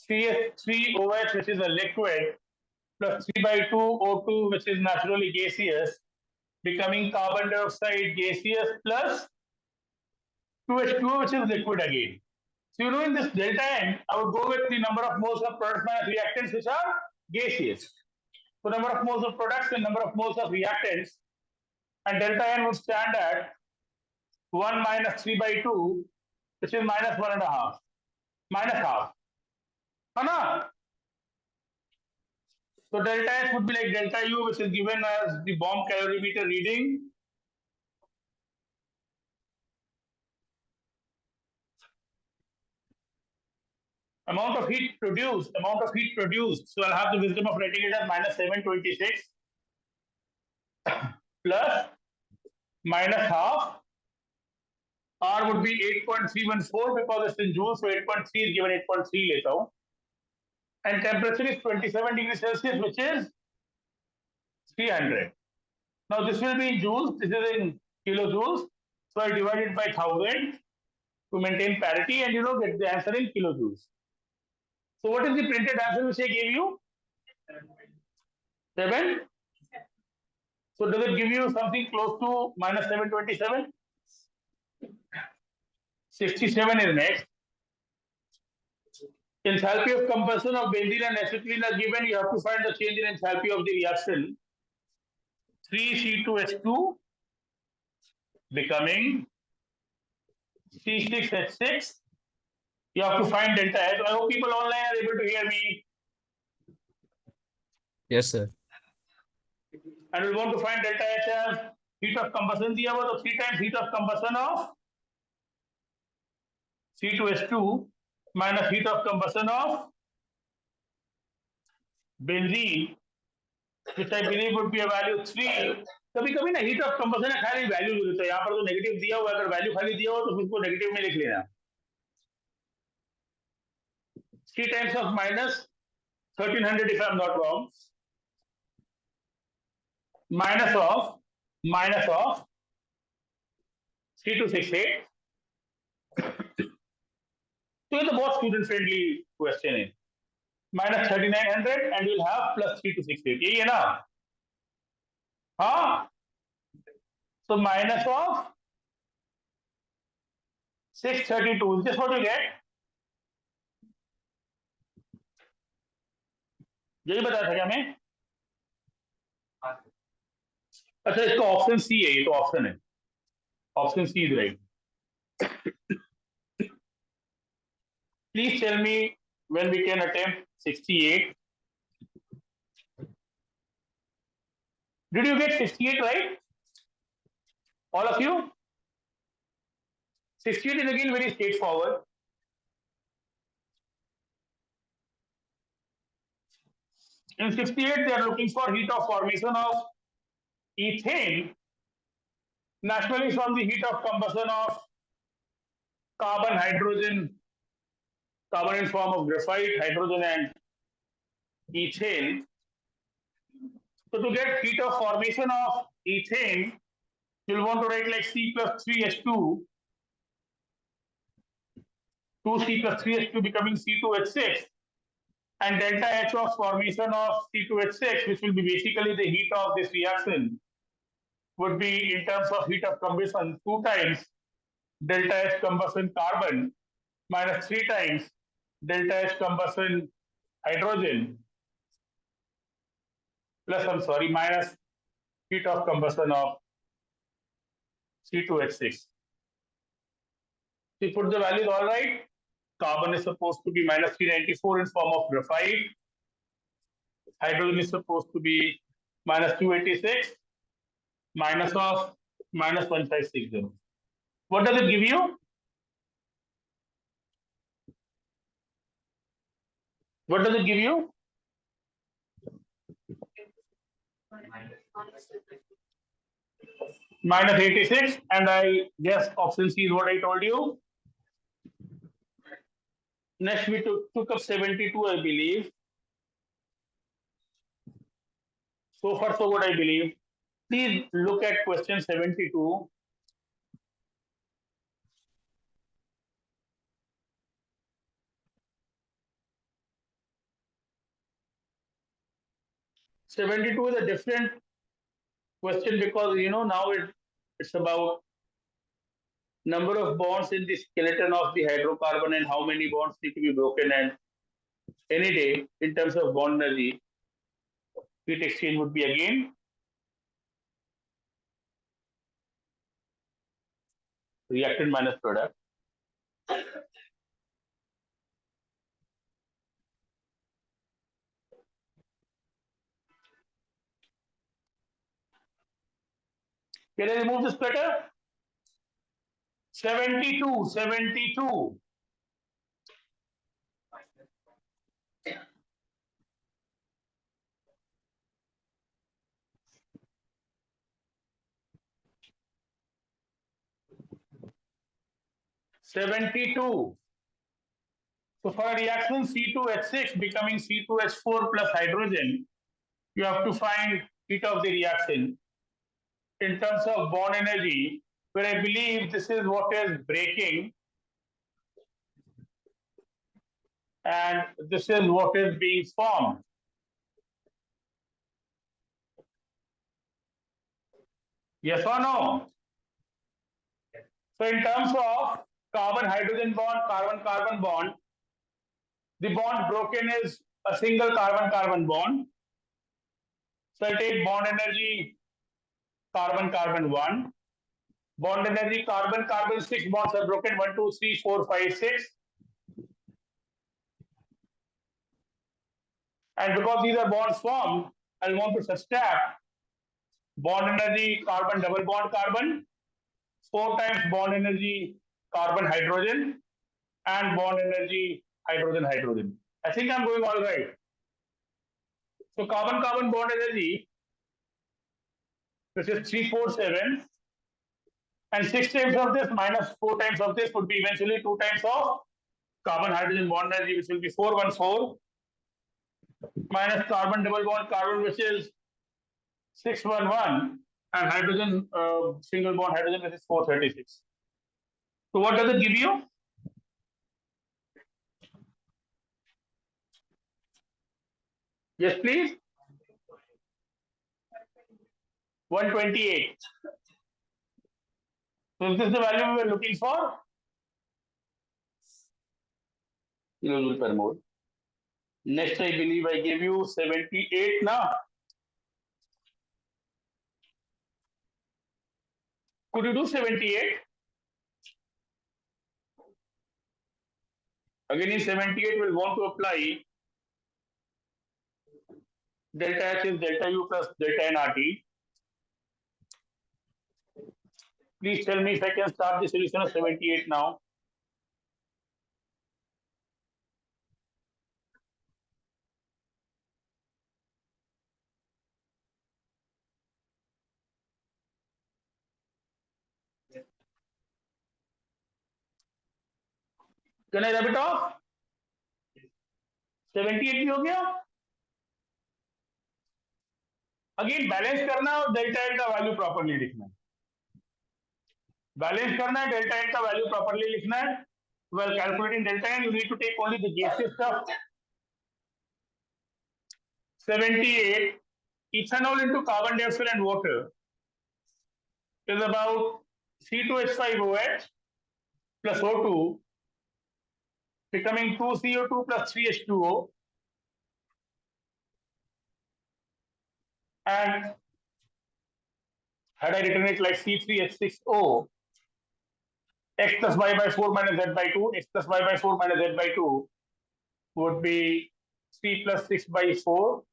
CH3OH, which is a liquid, plus 3 by 2 O2, which is naturally gaseous, becoming carbon dioxide gaseous plus 2H2O, which is liquid again. So in this delta N, I would go with the number of moles of products minus reactants which are gaseous. So number of moles of products and number of moles of reactants, and delta N would stand at 1 minus 3 by 2, which is minus 1.5, minus half. Anna? So delta H would be like delta U, which is given as the bomb calorimeter reading. Amount of heat produced. So I'll have the wisdom of writing it as minus 726 plus minus half. R would be 8.314 because it's in joules, so 8.3 is given 8.3 later. And temperature is 27 degrees Celsius, which is 300. Now this will be in joules, this is in kilojoules. So I divide it by 1000 to maintain parity and get the answer in kilojoules. So what is the printed answer which I gave you? 7. So does it give you something close to minus 727? 67 is next. Enthalpy of combustion of benzene and acetylene are given. You have to find the change in enthalpy of the reaction. 3C2H2 becoming C6H6. You have to find delta H. I hope people online are able to hear me. Yes, sir. And we want to find delta H as heat of combustion. दिया हुआ तो 3 times heat of combustion of C2H2 minus heat of combustion of benzene, which I believe would be a value 3. कभी कभी ना heat of combustion है खाली value भी होता है यहाँ पर तो नेगेटिव दिया हुआ है अगर वैल्यू खाली दिया हो तो उसको नेगेटिव में लिख लेना 3 times of minus 1300 if I'm not wrong minus of 3268 तो ये तो बहुत स्टूडेंट फ्रेंडली क्वेश्चन है minus 3900 and we'll have plus 3268 यही है ना हाँ so minus of 632 is this what you get यही बताया था क्या मैं अच्छा इसका ऑप्शन सी है ये तो ऑप्शन है option C is right please tell me when we can attempt 68 did you get 68 right all of you 68 is again very straightforward in 68 they are looking for heat of formation of ethane naturally from the heat of combustion of carbon hydrogen carbon in form of graphite hydrogen and ethane. So to get heat of formation of ethane, you'll want to write like C plus 3H2, 2C plus 3H2 becoming C2H6, and delta H of formation of C2H6, which will be basically the heat of this reaction, would be in terms of heat of combustion 2 times delta H combustion carbon minus 3 times delta H combustion hydrogen plus, I'm sorry, minus heat of combustion of C2H6. So you put the values all right. Carbon is supposed to be minus 394 in form of graphite. Hydrogen is supposed to be minus 286 minus of minus 1560. What does it give you? What does it give you? Minus 86, and I guess option C is what I told you. Next, we took up 72, I believe. So far, so good, I believe. Please look at question 72. '72 is a different question because now it's about number of bonds in the skeleton of the hydrocarbon and how many bonds need to be broken, and any day in terms of bond energy, heat exchange would be again reactant minus product. Can I remove this splitter? 72, 72. So for a reaction C2H6 becoming C2H4 plus hydrogen, you have to find heat of the reaction in terms of bond energy, where I believe this is what is breaking and this is what is being formed. Yes or no? So in terms of carbon-hydrogen bond, carbon-carbon bond, the bond broken is a single carbon-carbon bond. So I'll take bond energy carbon-carbon 1. Bond energy carbon-carbon 6 bonds are broken 1, 2, 3, 4, 5, 6. And because these are bonds formed, I'll want to subtract bond energy carbon double bond carbon, 4 times bond energy carbon hydrogen, and bond energy hydrogen hydrogen. I think I'm going all right. So carbon carbon bond energy, which is 347, and 6 times of this minus 4 times of this would be eventually 2 times of carbon hydrogen bond energy, which will be 414, minus carbon double bond carbon, which is 611, and hydrogen single bond hydrogen, which is 436. So what does it give you? Yes, please. 128. So is this the value we were looking for? Kilojoule per mole. Next, I believe I gave you 78 now. Could you do 78? Again, in 78, we'll want to apply delta H is delta U plus delta nRT. Please tell me if I can start the solution of 78 now. Can I rub it off? 78 भी हो गया? Again balance करना है और delta N का value properly लिखना है। Balance करना है, डेल्टा एन का वैल्यू प्रॉपर्ली लिखना है। While calculating delta n, you need to take only the gaseous stuff. 78 ethanol into carbon dioxide and water is about C2H5OH plus O2 becoming 2CO2 plus 3H2O, and had I written it like C3H6O, x plus y by 4 minus z by 2, x plus y by 4 minus z by 2 would be 3 plus 6 by 4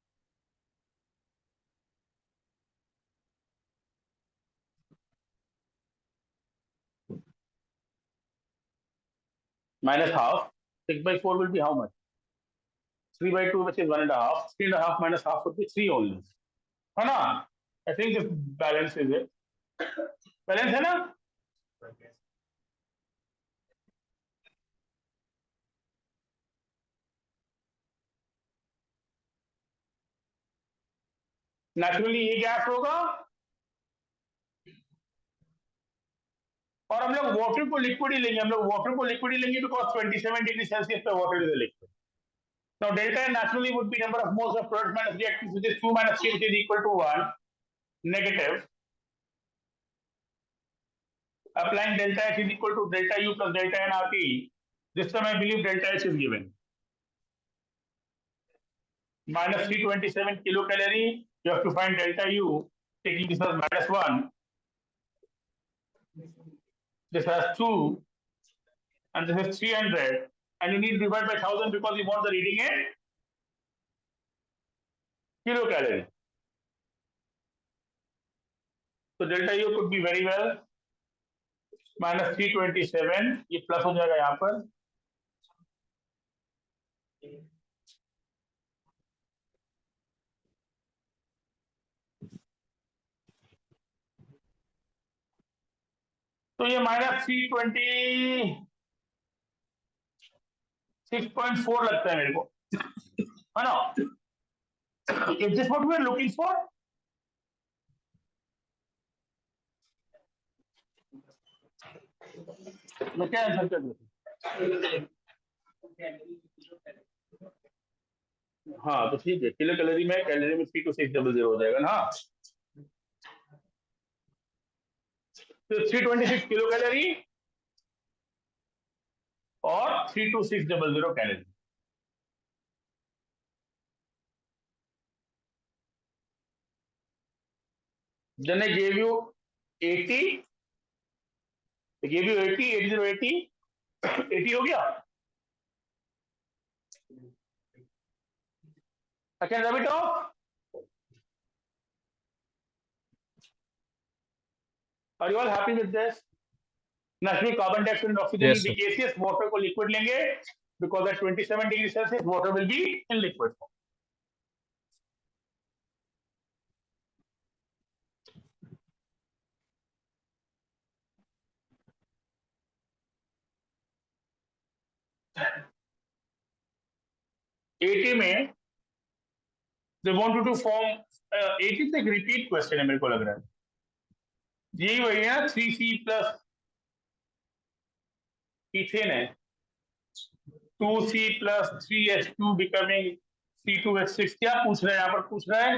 minus half. 6 by 4 will be how much? 3 by 2, which is 1.5. 3.5 minus half would be 3 only. है ना? I think this balance is it. Balance है ना? Naturally ये gas होगा और हम लोग water को लिक्विड ही लेंगे। हम लोग वाटर को लिक्विड ही लेंगे बिकॉज 27 डिग्री सेल्सियस पे water is liquid. Now delta N naturally would be number of moles of product minus reactants, which is 2 minus 3, which is equal to 1. Negative. Applying delta H is equal to delta U plus delta N RT. This time I believe delta H is given. Minus 327 kilocalorie. You have to find delta U. Taking this as minus 1. This has 2. And this is 300. And you need to divide by 1000 because you want the reading in kilocalorie. So delta U could be very well minus 327. ये plus हो जाएगा यहाँ पर। तो ये minus 326.4 लगता है मेरे को, है ना? Is this what we are looking for? मैं क्या आंसर कर दूं? हाँ तो ठीक है, किलो कैलोरी में 32600 हो जाएगा ना। तो 326 किलो कैलोरी और 32600 calorie. Then I gave you 80, I gave you 80, 80, 80 हो गया। I can rub it off. Are you all happy with this? Naturally, carbon dioxide and oxygen Yes, will be sir. gaseous. Water को liquid लेंगे because at 27 degrees Celsius, water will be in liquid form. AT में they want you to form 80 से एक repeat question है मेरे को लग रहा है। यही वही है 3C plus ethane है 2C plus 3H2 becoming C2H6। क्या पूछ रहा है यहाँ पर? पूछ रहा है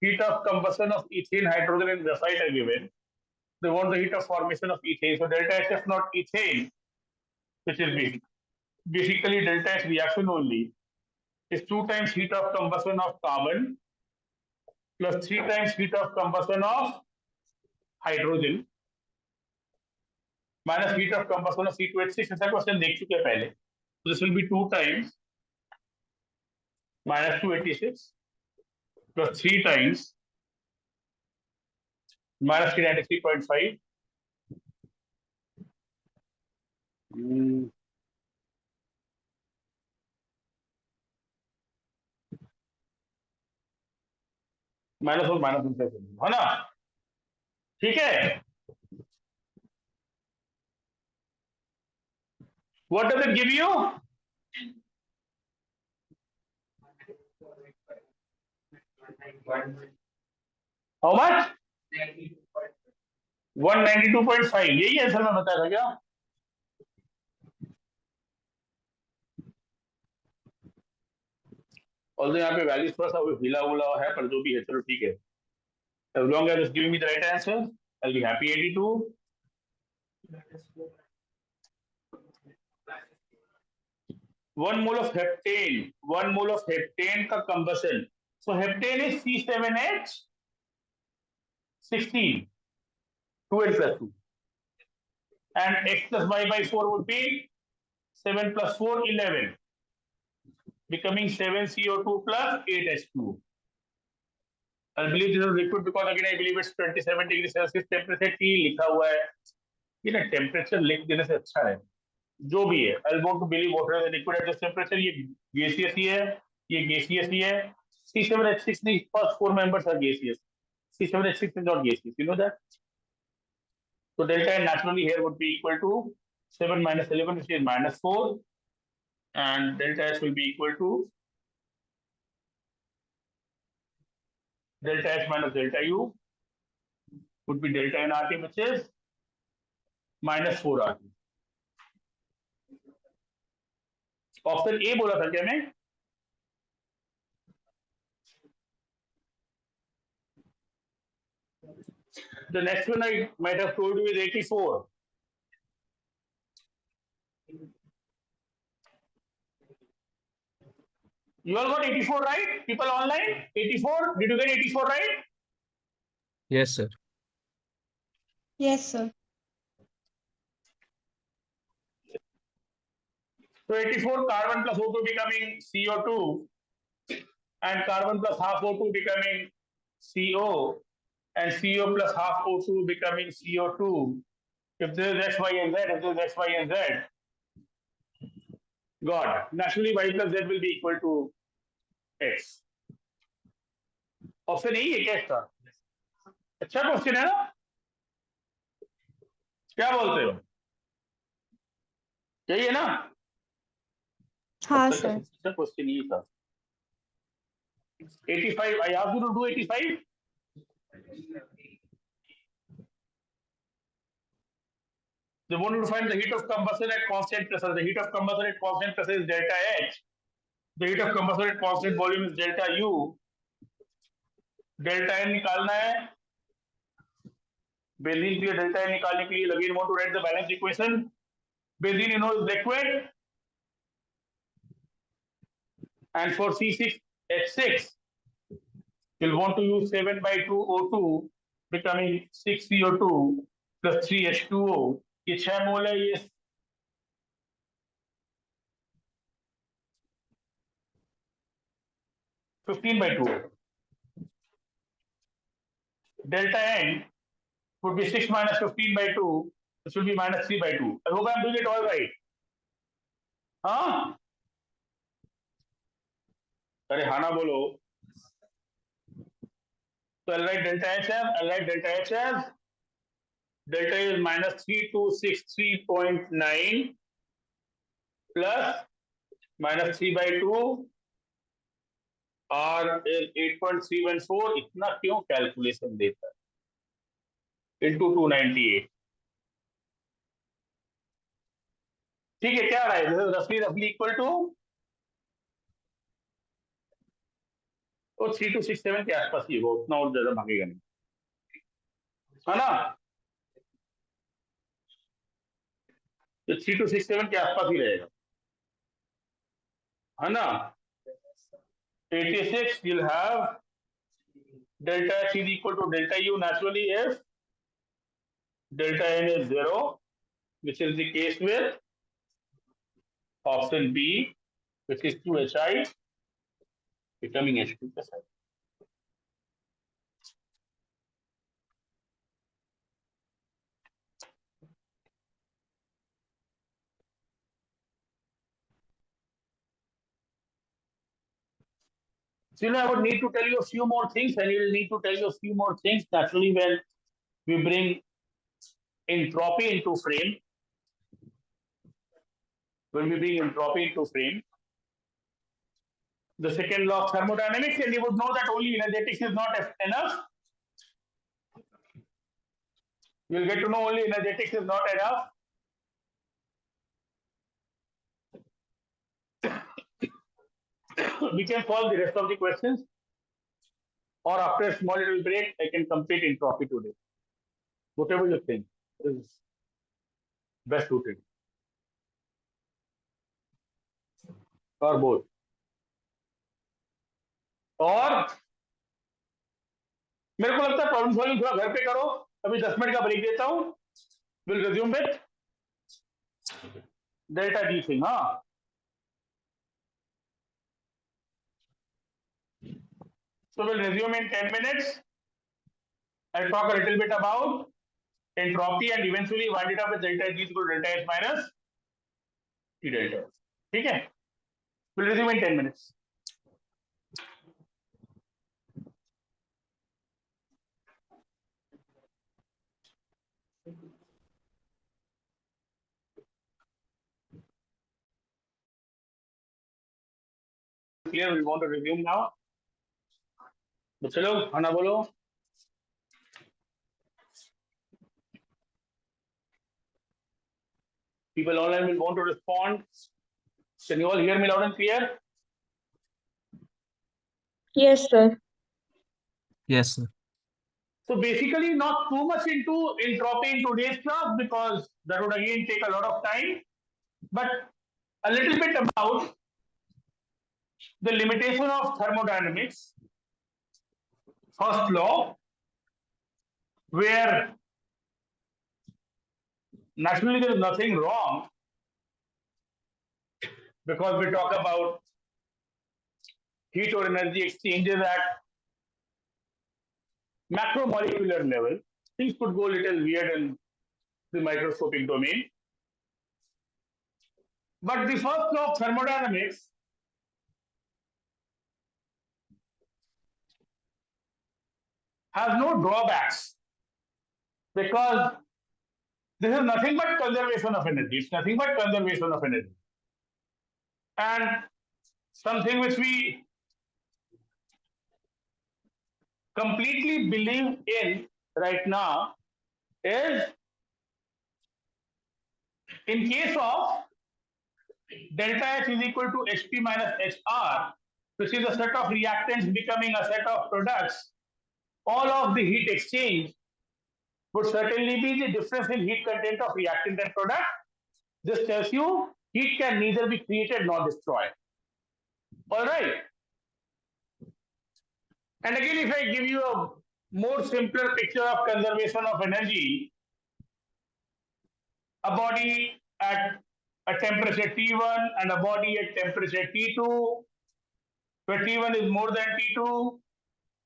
heat of combustion of ethane, hydrogen and graphite are given. They want the heat of formation of ethane. So delta H is not ethane, which is basically delta H reaction only, is 2 times heat of combustion of carbon plus 3 times heat of combustion of hydrogen minus heat of combustion of C2H6. ऐसा question देख चुके हैं पहले। So this will be 2 times minus 286 plus 3 times minus 393.5 minus और minus है ना? ठीक है। What does it give you? How much 192.5 यही आंसर मैं बताया था क्या? और यहाँ पे वैल्यूज थोड़ा सा हिला हुआ है, पर जो भी है चलो ठीक है. As long as it's giving me the right answer, I'll be happy. 82. 1 mole of heptane. 1 mole of heptane का combustion. So heptane is C7H16. 2N plus 2. And X plus Y by 4 would be 7 plus 4, 11. Becoming 7CO2 plus 8H2. I believe this is liquid because again I believe it's 27 degrees Celsius temperature T लिखा हुआ है. ये ना temperature लिख देने से अच्छा है. जो भी है, I want to believe water is liquid at this temperature. ये gaseous ही है, ये gaseous ही है. C7H6 नहीं, first 4 members are gaseous. C7H6 is not gaseous. You know that? So delta N naturally here would be equal to 7 minus 11, which is minus 4, and delta S will be equal to delta H minus delta U would be delta N RT, which is minus 4 RT. Option A बोला था क्या मैं? The next one I might have told you is 84. You all got 84 right? People online? 84? Did you get 84 right? Yes, sir. Yes, sir. So 84 carbon plus O2 becoming CO2 and carbon plus half O2 becoming CO and CO plus half O2 becoming CO2. If there is X, Y, and Z, if there is X, Y, and Z, God, naturally Y plus Z will be equal to X. Option यही है क्या इसका? अच्छा question है ना? क्या बोलते हो? यही है ना? हाँ सर. अच्छा क्वेश्चन यही था. 85. I asked you to do 85. They want you to find the heat of combustion at constant pressure. The heat of combustion at constant pressure is delta H. The heat of combustion at constant volume is delta U. Delta N निकालना है. Benzene के लिए delta N निकालने के लिए again want to write the balance equation. Benzene, you know, is liquid. And for C6H6, you'll want to use 7 by 2 O2 becoming 6 CO2 plus 3 H2O. ये 6 मोल है. ये 15 by 2. Delta N would be 6 minus 15 by 2. This will be minus 3 by 2. I hope I'm doing it all right. हाँ? अरे हाँ ना बोलो. So I'll write delta H as, delta is minus 3263.9 plus minus 3 by 2. R is 8.314. इतना क्यों calculation देता है? Into 298. ठीक है, क्या आ रहा है? This is roughly equal to 3267 के आसपास ही होगा, उतना और ज्यादा भागेगा नहीं, है ना? तो 3267 के आसपास ही रहेगा, है ना? 86 you'll have delta H is equal to delta U naturally if delta N is 0, which is the case with option B, which is 2HI becoming H2 plus I. So I would need to tell you a few more things, and you will need to tell you a few more things naturally when we bring entropy into frame. When we bring entropy into frame, the second law of thermodynamics, and you would know that only energetics is not enough. You'll get to know only energetics is not enough. We can solve the rest of the questions, or after a small little break, I can complete entropy today. Whatever you think is best suited, or both. और मेरे को लगता है problem solving थोड़ा घर पे करो, अभी 10 मिनट का ब्रेक देता हूँ. Will resume with delta G thing. हाँ, so we'll resume in 10 minutes. I'll talk a little bit about entropy and eventually wind it up with delta G equal to delta H minus T delta. ठीक है? We'll resume in 10 minutes. Clear? We want to resume now. बच्चे लोग खाना बोलो. People online will want to respond. Can you all hear me loud and clear? Yes, sir. Yes, sir. So basically, not too much into entropy in today's class because that would again take a lot of time. But a little bit about the limitation of thermodynamics. First law, where naturally there is nothing wrong because we talk about heat or energy exchanges at macromolecular level. Things could go a little weird in the microscopic domain. But the first law of thermodynamics has no drawbacks because this is nothing but conservation of energy. It's nothing but conservation of energy. And something which we completely believe in right now is in case of delta H is equal to HP minus HR, which is a set of reactants becoming a set of products, all of the heat exchange would certainly be the difference in heat content of reactant and product. This tells you heat can neither be created nor destroyed. All right. And again, if I give you a more simpler picture of conservation of energy, a body at a temperature T1 and a body at temperature T2, where T1 is more than T2,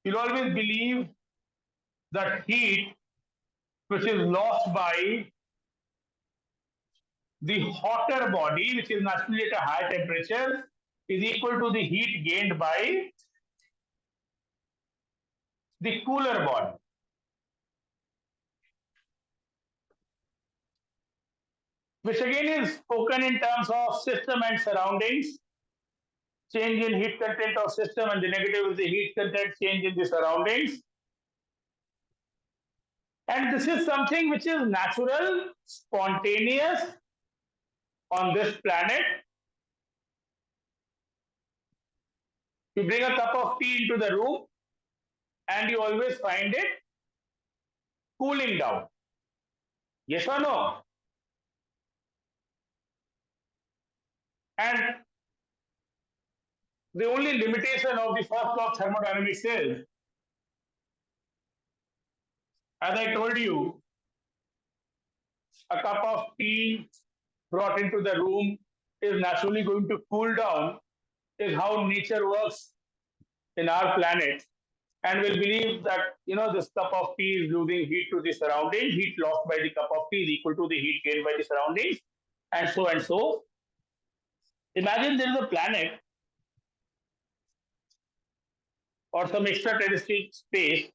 you'll always believe that heat which is lost by the hotter body, which is naturally at a higher temperature, is equal to the heat gained by the cooler body. Which again is spoken in terms of system and surroundings. Change in heat content of system, and the negative is the heat content change in the surroundings. And this is something which is natural, spontaneous on this planet. You bring a cup of tea into the room and you always find it cooling down. Yes or no? And the only limitation of the first law of thermodynamics is, as I told you, a cup of tea brought into the room is naturally going to cool down, is how nature works in our planet. And we'll believe that this cup of tea is losing heat to the surrounding. Heat lost by the cup of tea is equal to the heat gained by the surroundings, and so and so. Imagine there is a planet or some extraterrestrial space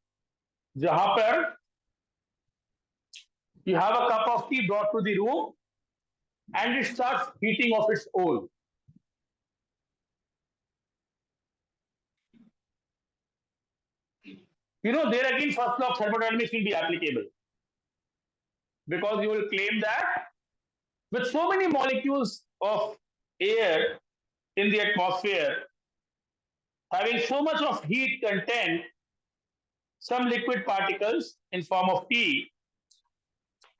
जहां पर you have a cup of tea brought to the room and it starts heating of its own. There again first law of thermodynamics will be applicable. because you will claim that with so many molecules of air in the atmosphere, having so much of heat content, some liquid particles in form of T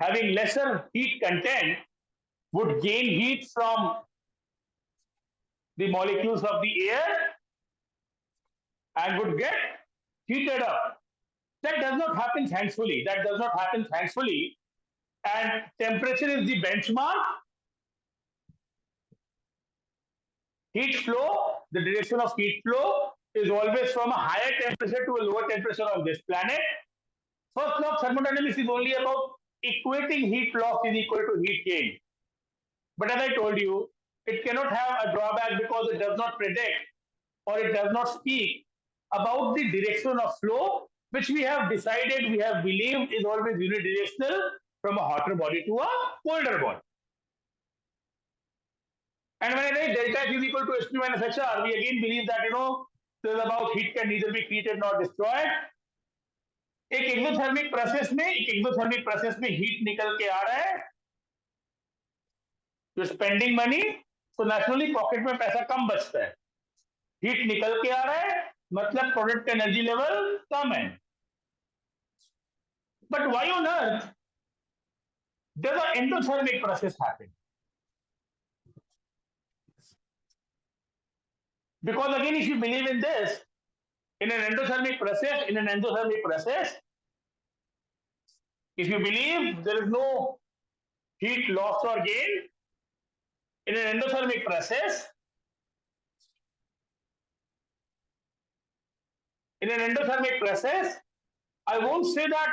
having lesser heat content would gain heat from the molecules of the air and would get heated up. That does not happen thankfully. That does not happen thankfully. And temperature is the benchmark. Heat flow, the direction of heat flow is always from a higher temperature to a lower temperature on this planet. First law of thermodynamics is only about equating heat loss is equal to heat gain. But as I told you, it cannot have a drawback because it does not predict or it does not speak about the direction of flow, which we have decided, we have believed is always unidirectional from a hotter body to a colder body. And when I write delta H is equal to H2 minus HR, we again believe that, this is about heat can neither be created nor destroyed. एक exothermic process में heat निकल के आ रहा है, तो spending money, तो naturally pocket में पैसा कम बचता है. हीट निकल के आ रहा है, मतलब प्रोडक्ट का एनर्जी लेवल कम है. But why on earth does an endothermic process happen? Because again, if you believe in this, in an endothermic process, if you believe there is no heat loss or gain in an endothermic process, I won't say that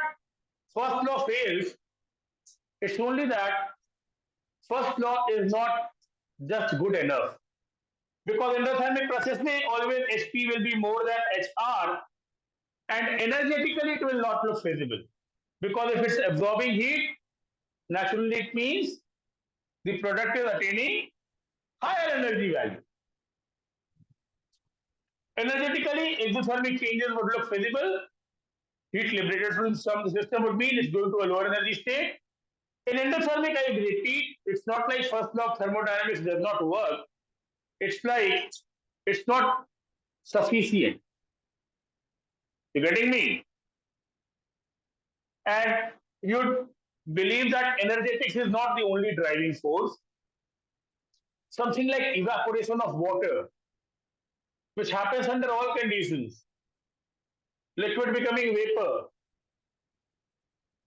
first law fails. It's only that first law is not just good enough. Because endothermic process may always HP will be more than HR, and energetically it will not look feasible. Because if it's absorbing heat, naturally it means the product is attaining higher energy value. Energetically, exothermic changes would look feasible. Heat liberated from the system would mean it's going to a lower energy state. In endothermic, I repeat, it's not like first law of thermodynamics does not work. It's like it's not sufficient. You getting me? And you believe that energetics is not the only driving force. Something like evaporation of water, which happens under all conditions, liquid becoming vapor.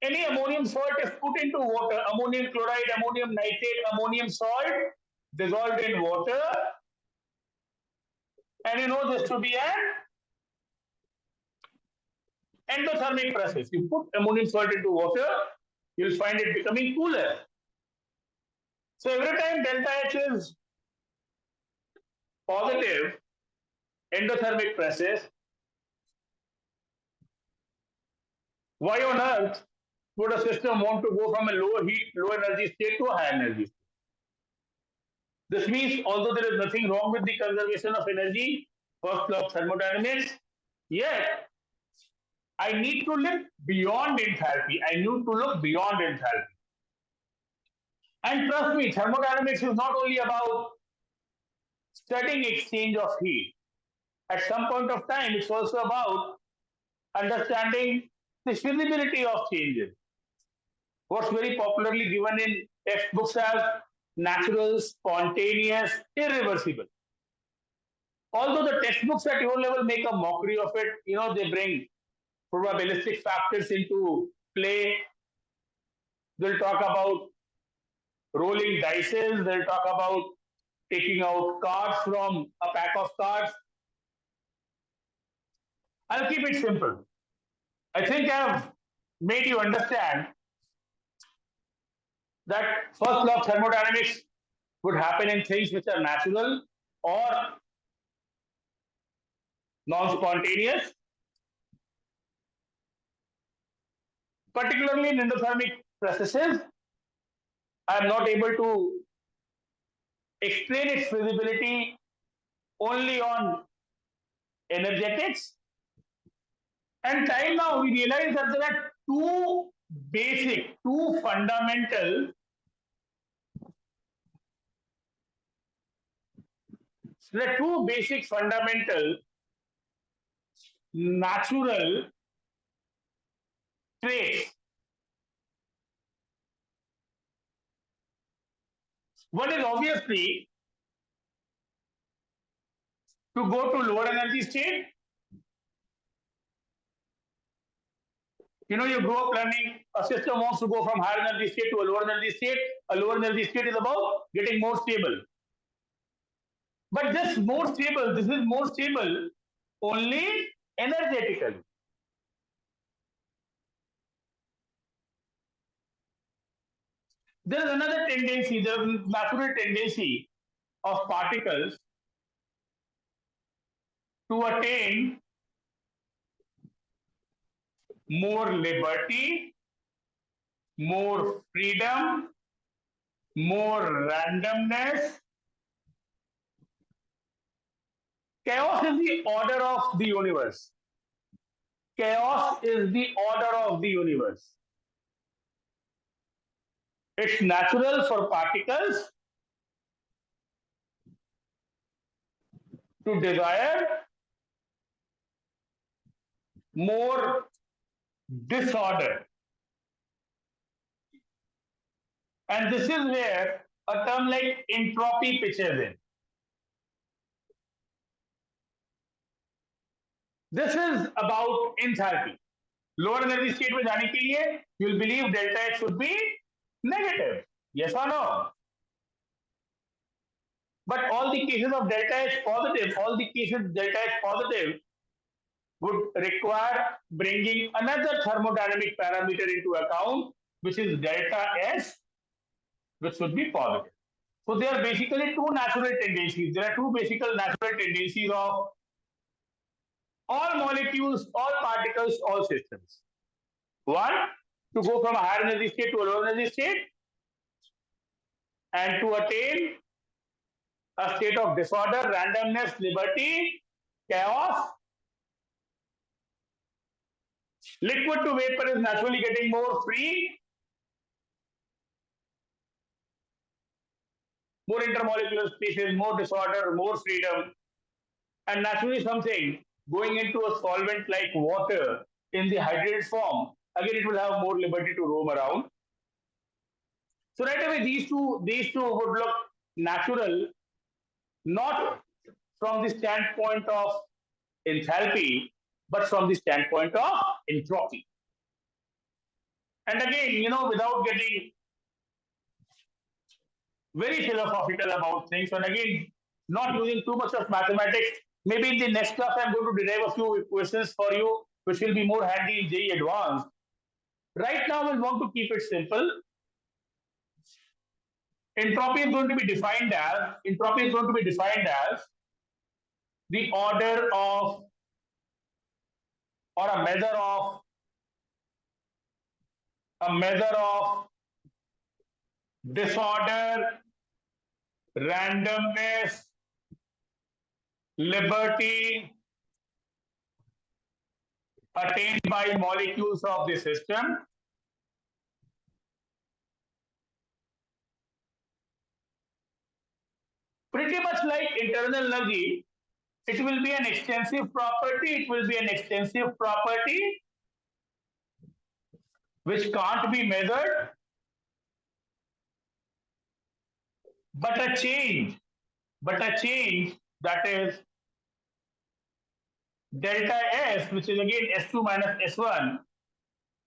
Any ammonium salt is put into water, ammonium chloride, ammonium nitrate, ammonium salt dissolved in water. And you know this to be an endothermic process. You put ammonium salt into water, you'll find it becoming cooler. So every time delta H is positive, endothermic process, why on earth would a system want to go from a low heat, low energy state to a high energy state? This means although there is nothing wrong with the conservation of energy, first law of thermodynamics, yet I need to look beyond enthalpy. I need to look beyond enthalpy. And trust me, thermodynamics is not only about studying exchange of heat. At some point of time, it's also about understanding the feasibility of changes. What's very popularly given in textbooks as natural, spontaneous, irreversible. Although the textbooks at your level make a mockery of it, they bring probabilistic factors into play. They'll talk about rolling dices, they'll talk about taking out cards from a pack of cards. I'll keep it simple. I think I've made you understand that first law of thermodynamics would happen in things which are natural or non-spontaneous. Particularly in endothermic processes, I am not able to explain its feasibility only on energetics. And time now we realize that there are two basic, two fundamental fundamental natural traits. One is obviously to go to lower energy state. You know, you grow up learning a system wants to go from higher energy state to a lower energy state. A lower energy state is about getting more stable. But this is more stable only energetically. There is another tendency, there is natural tendency of particles to attain more liberty, more freedom, more randomness. Chaos is the order of the universe. Chaos is the order of the universe. It's natural for particles to desire more disorder. And this is where a term like entropy pitches in. This is about enthalpy. Lower energy state में जाने के लिए you will believe delta H should be negative. Yes or no? But all the cases of delta H positive would require bringing another thermodynamic parameter into account, which is delta S, which should be positive. So there are basically two natural tendencies. There are two basic natural tendencies of all molecules, all particles, all systems. One, to go from a higher energy state to a lower energy state, and to attain a state of disorder, randomness, liberty, chaos. Liquid to vapor is naturally getting more free, more intermolecular species, more disorder, more freedom, and naturally something going into a solvent like water in the hydrated form, again it will have more liberty to roam around. So right away these two would look natural, not from the standpoint of enthalpy, but from the standpoint of entropy. And again, you know, without getting very philosophical about things, and again, not using too much of mathematics, maybe in the next class I'm going to derive a few questions for you, which will be more handy in JEE Advanced. Right now, we want to keep it simple. Entropy is going to be defined as the order of, or a measure of disorder, randomness, liberty attained by molecules of the system. Pretty much like internal energy, it will be an extensive property. Which can't be measured, but a change that is delta S, which is again S2 minus S1,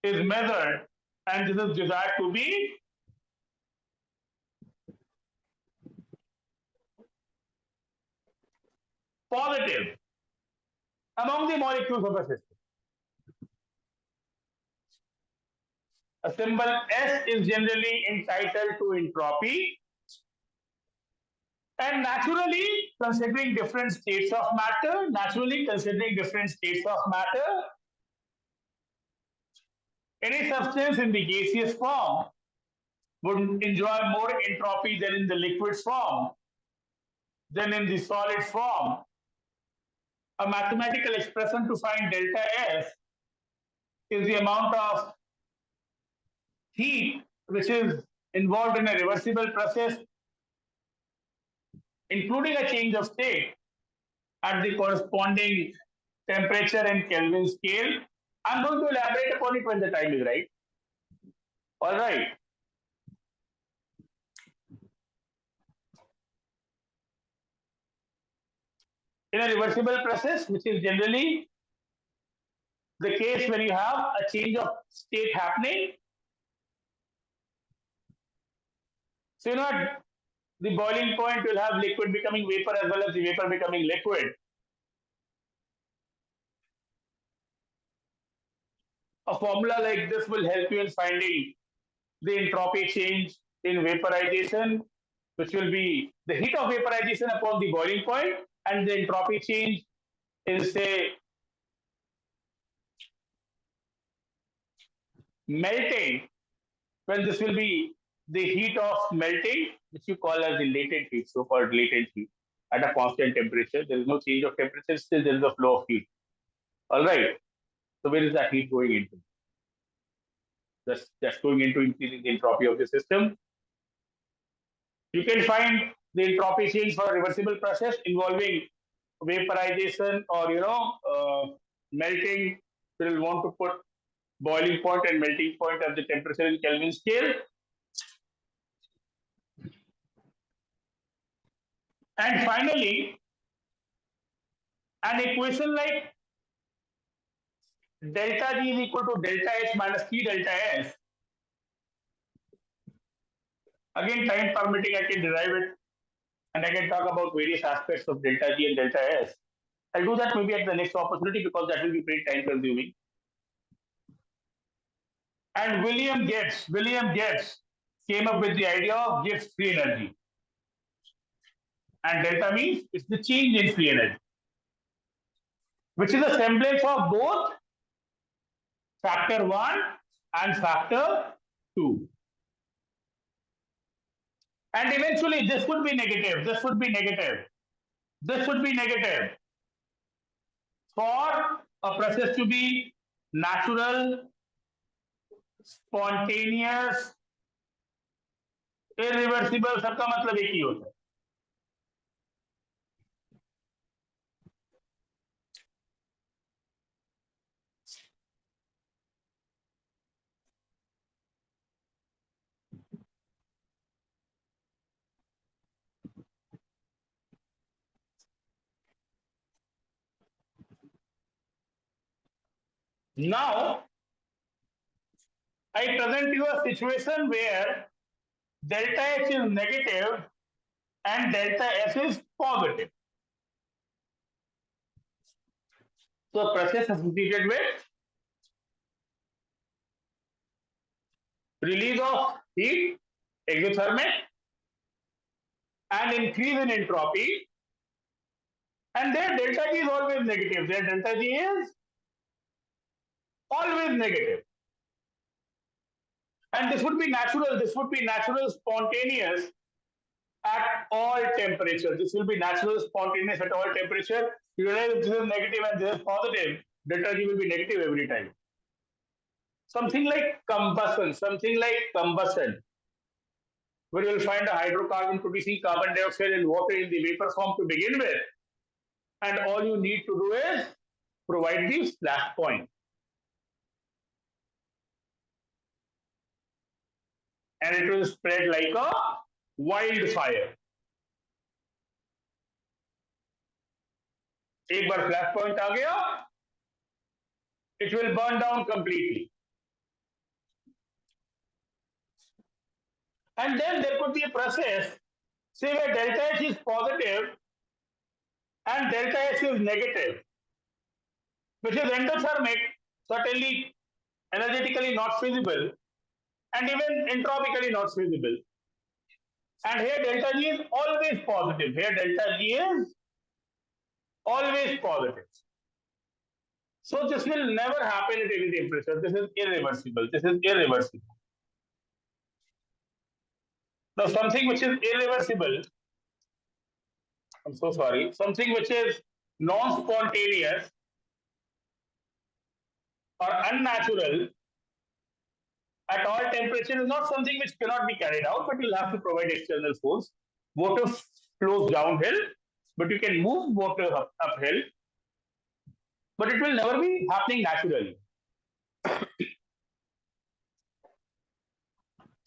is measured, and this is desired to be positive among the molecules of a system. A symbol S is generally entitled to entropy, and naturally considering different states of matter, any substance in the gaseous form would enjoy more entropy than in the liquid form, than in the solid form. A mathematical expression to find delta S is the amount of heat which is involved in a reversible process, including a change of state at the corresponding temperature and Kelvin scale. I'm going to elaborate upon it when the time is right. All right. In a reversible process, which is generally the case when you have a change of state happening. So, the boiling point will have liquid becoming vapor as well as the vapor becoming liquid. A formula like this will help you in finding the entropy change in vaporization, which will be the heat of vaporization upon the boiling point, and the entropy change in, say, melting, when this will be the heat of melting, which you call as the latent heat, so-called latent heat, at a constant temperature. There is no change of temperature, still there is a flow of heat. All right. So where is that heat going into? That's going into increasing the entropy of the system. You can find the entropy change for a reversible process involving vaporization or melting. So you'll want to put boiling point and melting point as the temperature in Kelvin scale. And finally, an equation like delta G is equal to delta H minus P delta S. Again, time permitting, I can derive it and I can talk about various aspects of delta G and delta S. I'll do that maybe at the next opportunity because that will be pretty time consuming. And William Gibbs came up with the idea of Gibbs free energy. And delta means it's the change in free energy, which is a semblance of both factor 1 and factor 2. And eventually this would be negative, this would be negative, this would be negative. For a process to be natural, spontaneous, irreversible, सबका मतलब एक ही होता है. Now, I present you a situation where delta H is negative and delta S is positive. So, a process associated with release of heat, exothermic, and increase in entropy. And their delta G is always negative. Their delta G is always negative. And this would be natural, spontaneous at all temperatures. This will be natural, spontaneous at all temperature. You realize if this is negative and this is positive, delta G will be negative every time. Something like combustion, where you will find a hydrocarbon producing carbon dioxide and water in the vapor form to begin with. And all you need to do is provide the splash point. And it will spread like a wildfire. एक बार flash point आ गया, it will burn down completely. And then there could be a process, say where delta H is positive and delta S is negative, which is endothermic, certainly energetically not feasible, and even entropically not feasible. And here delta G is always positive. Here delta G is always positive. So this will never happen at any temperature. This is irreversible. Now something which is irreversible, I'm so sorry, something which is non-spontaneous or unnatural at all temperature is not something which cannot be carried out, but you'll have to provide external force. Water flows downhill, but you can move water uphill, but it will never be happening naturally.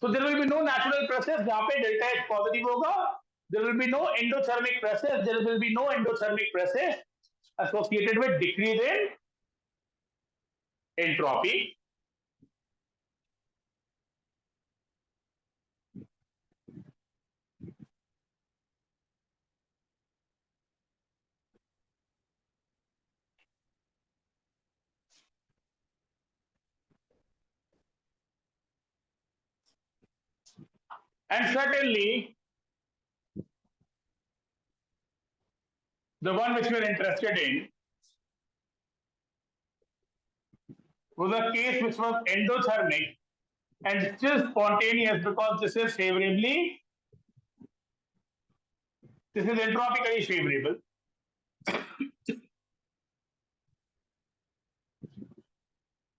So there will be no natural process जहाँ पे delta H positive होगा. There will be no endothermic process. There will be no endothermic process associated with decrease in entropy. And certainly, the one which we are interested in was a case which was endothermic and still spontaneous, because this is entropically favorable.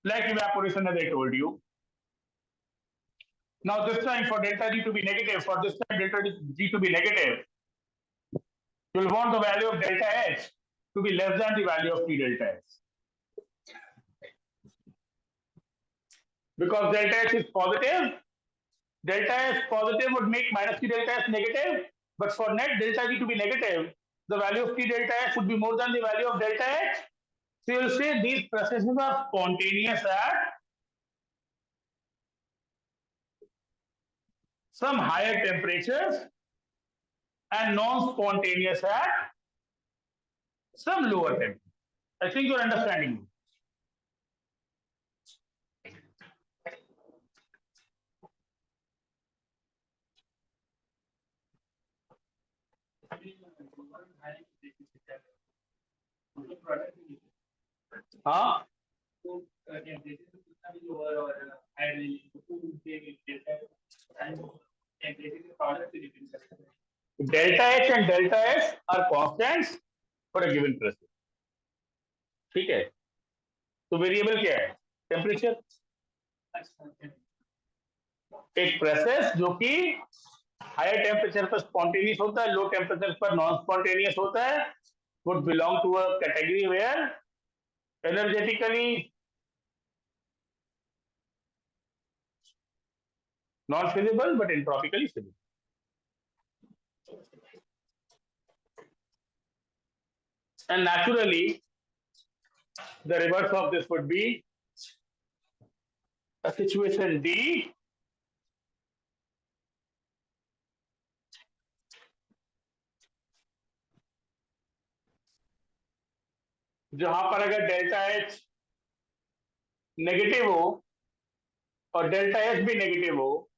Like evaporation, as I told you. Now this time for delta G to be negative, you will want the value of delta H to be less than the value of P delta S. Because delta H is positive, delta S positive would make minus P delta S negative, but for net delta G to be negative, the value of P delta S would be more than the value of delta H. So you will say these processes are spontaneous at some higher temperatures and non-spontaneous at some lower temperature. I think you're understanding me. हाँ delta H and delta S are constants for a given process. ठीक है, तो variable क्या है? Temperature. एक process जो कि higher temperature पर स्पॉन्टेनियस होता है, लो टेम्परेचर पर नॉन स्पॉन्टेनियस होता है, would belong to a category where energetically not feasible but entropically feasible. And naturally, the reverse of this would be a situation D जहां पर अगर डेल्टा H नेगेटिव हो और डेल्टा S भी negative हो,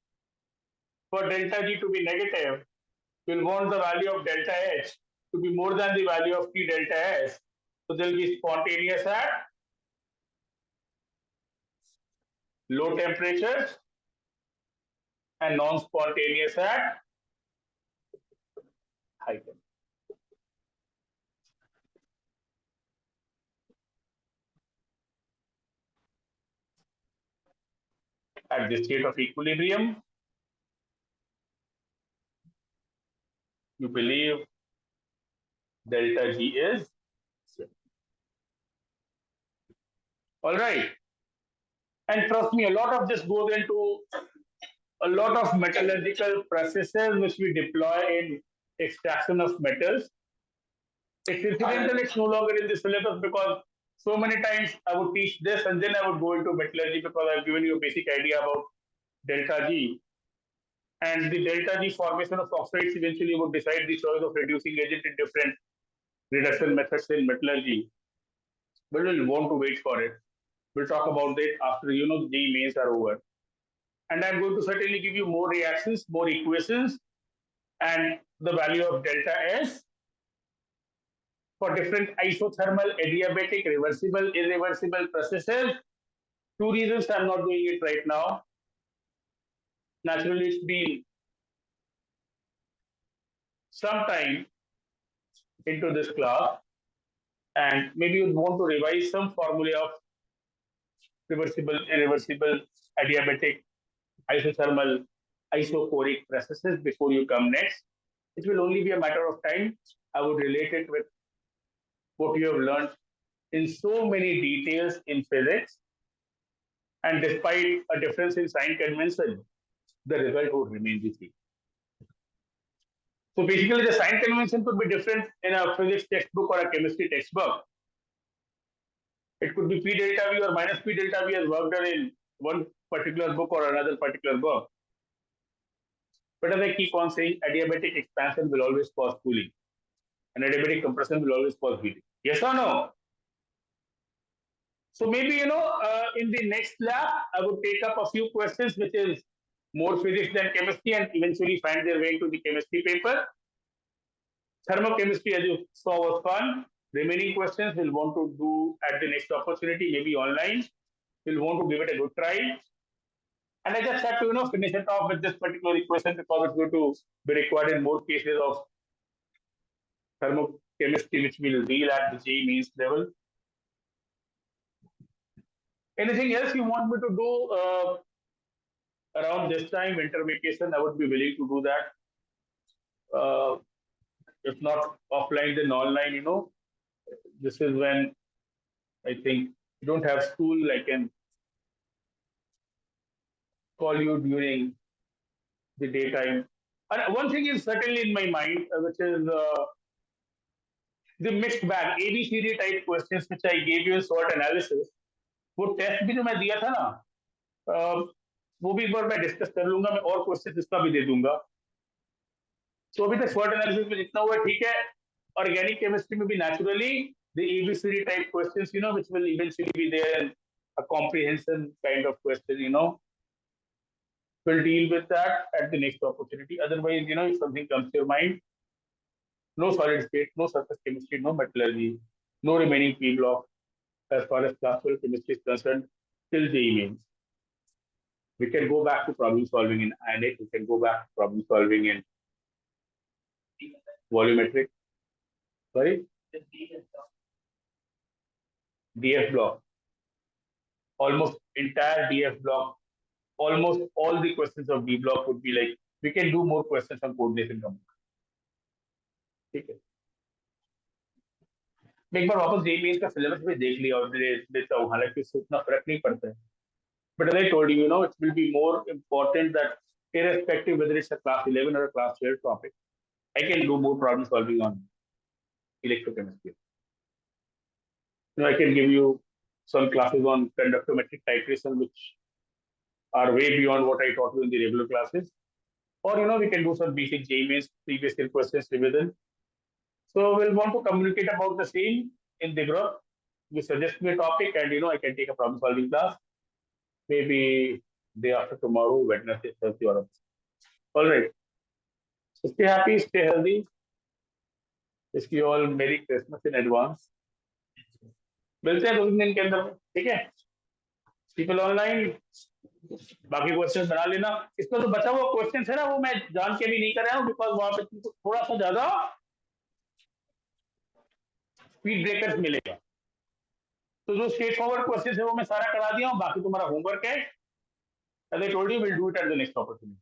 for delta G to be negative, you'll want the value of delta H to be more than the value of P delta S. So they'll be spontaneous at low temperatures and non-spontaneous at high temperature. At the state of equilibrium, you believe delta G is zero. All right. And trust me, a lot of this goes into a lot of metallurgical processes which we deploy in extraction of metals. It's incidental, it's no longer in the syllabus because so many times I would teach this and then I would go into metallurgy because I've given you a basic idea about delta G. And the delta G formation of oxides eventually would decide the choice of reducing agent in different reduction methods in metallurgy. But we'll want to wait for it. We'll talk about it after the G mains are over. And I'm going to certainly give you more reactions, more equations, and the value of delta S for different isothermal, adiabatic, reversible, irreversible processes. Two reasons I'm not doing it right now. Naturally, it's been some time into this class, and maybe you want to revise some formula of reversible, irreversible, adiabatic, isothermal, isochoric processes before you come next. It will only be a matter of time. I would relate it with what you have learned in so many details in physics. And despite a difference in sign convention, the result would remain the same. So basically, the sign convention could be different in a physics textbook or a chemistry textbook. It could be P delta V or minus P delta V as worked on in one particular book or another particular book. But as I keep on saying, adiabatic expansion will always cause cooling, and adiabatic compression will always cause heating. Yes or no? So maybe in the next lab, I would take up a few questions which is more physics than chemistry, and eventually find their way into the chemistry paper. Thermochemistry, as you saw, was fun. Remaining questions we'll want to do at the next opportunity, maybe online. We'll want to give it a good try. And I just have to, finish it off with this particular equation because it's going to be required in more cases of thermochemistry, which we'll deal at the JEE Mains level. Anything else you want me to do around this time, winter vacation? I would be willing to do that. If not offline, then online. This is when I think you don't have school. I can call you during the daytime. And one thing is certainly in my mind, which is the mixed bag, ABCD type questions, which I gave you in SWOT analysis. वो test भी जो मैं दिया था ना, वो भी एक बार मैं डिस्कस कर लूंगा, मैं और क्वेश्चन इसका भी दे दूंगा. तो अभी तक SWOT एनालिसिस में जितना हुआ ठीक है. ऑर्गेनिक केमिस्ट्री में भी naturally the ABCD type questions, which will eventually be there in a comprehension kind of question, we'll deal with that at the next opportunity. Otherwise, if something comes to your mind, no solid state, no surface chemistry, no metallurgy, no remaining P block as far as class 12 chemistry is concerned till JEE Mains. We can go back to problem solving in ionic, we can go back to problem solving in volumetric. Sorry? DF block. Almost entire DF block, almost all the questions of D block would be like, we can do more questions on coordination component. ठीक है. मैं एक बार वापस JEE Mains का syllabus भी देख लिया और देता हूँ, हालांकि इससे उतना फर्क नहीं पड़ता है. But as I told you, it will be more important that irrespective whether it's a class 11 or a class 12 topic, I can do more problem solving on electrochemistry. I can give you some classes on conductometric titration, which are way beyond what I taught you in the regular classes. Or, we can do some basic JEE Mains, previous year questions revision. So we'll want to communicate about the same in the group. You suggest me a topic and, I can take a problem solving class. Maybe day after tomorrow, Wednesday, Thursday, or all right. So stay happy, stay healthy. Wish you all Merry Christmas in advance. मिलते हैं 2 दिन के अंदर, ठीक है. People online, बाकी question बना लेना. इसमें तो बचा हुआ क्वेश्चन है ना, वो मैं जान के भी नहीं कर रहा हूँ बिकॉज वहां पे तुमको थोड़ा सा ज्यादा स्पीड ब्रेकर्स मिलेगा. तो जो स्ट्रेट फॉरवर्ड क्वेश्चन है वो मैं सारा करा दिया हूँ. बाकी तुम्हारा होमवर्क है. As I told you, we'll do it at the next opportunity.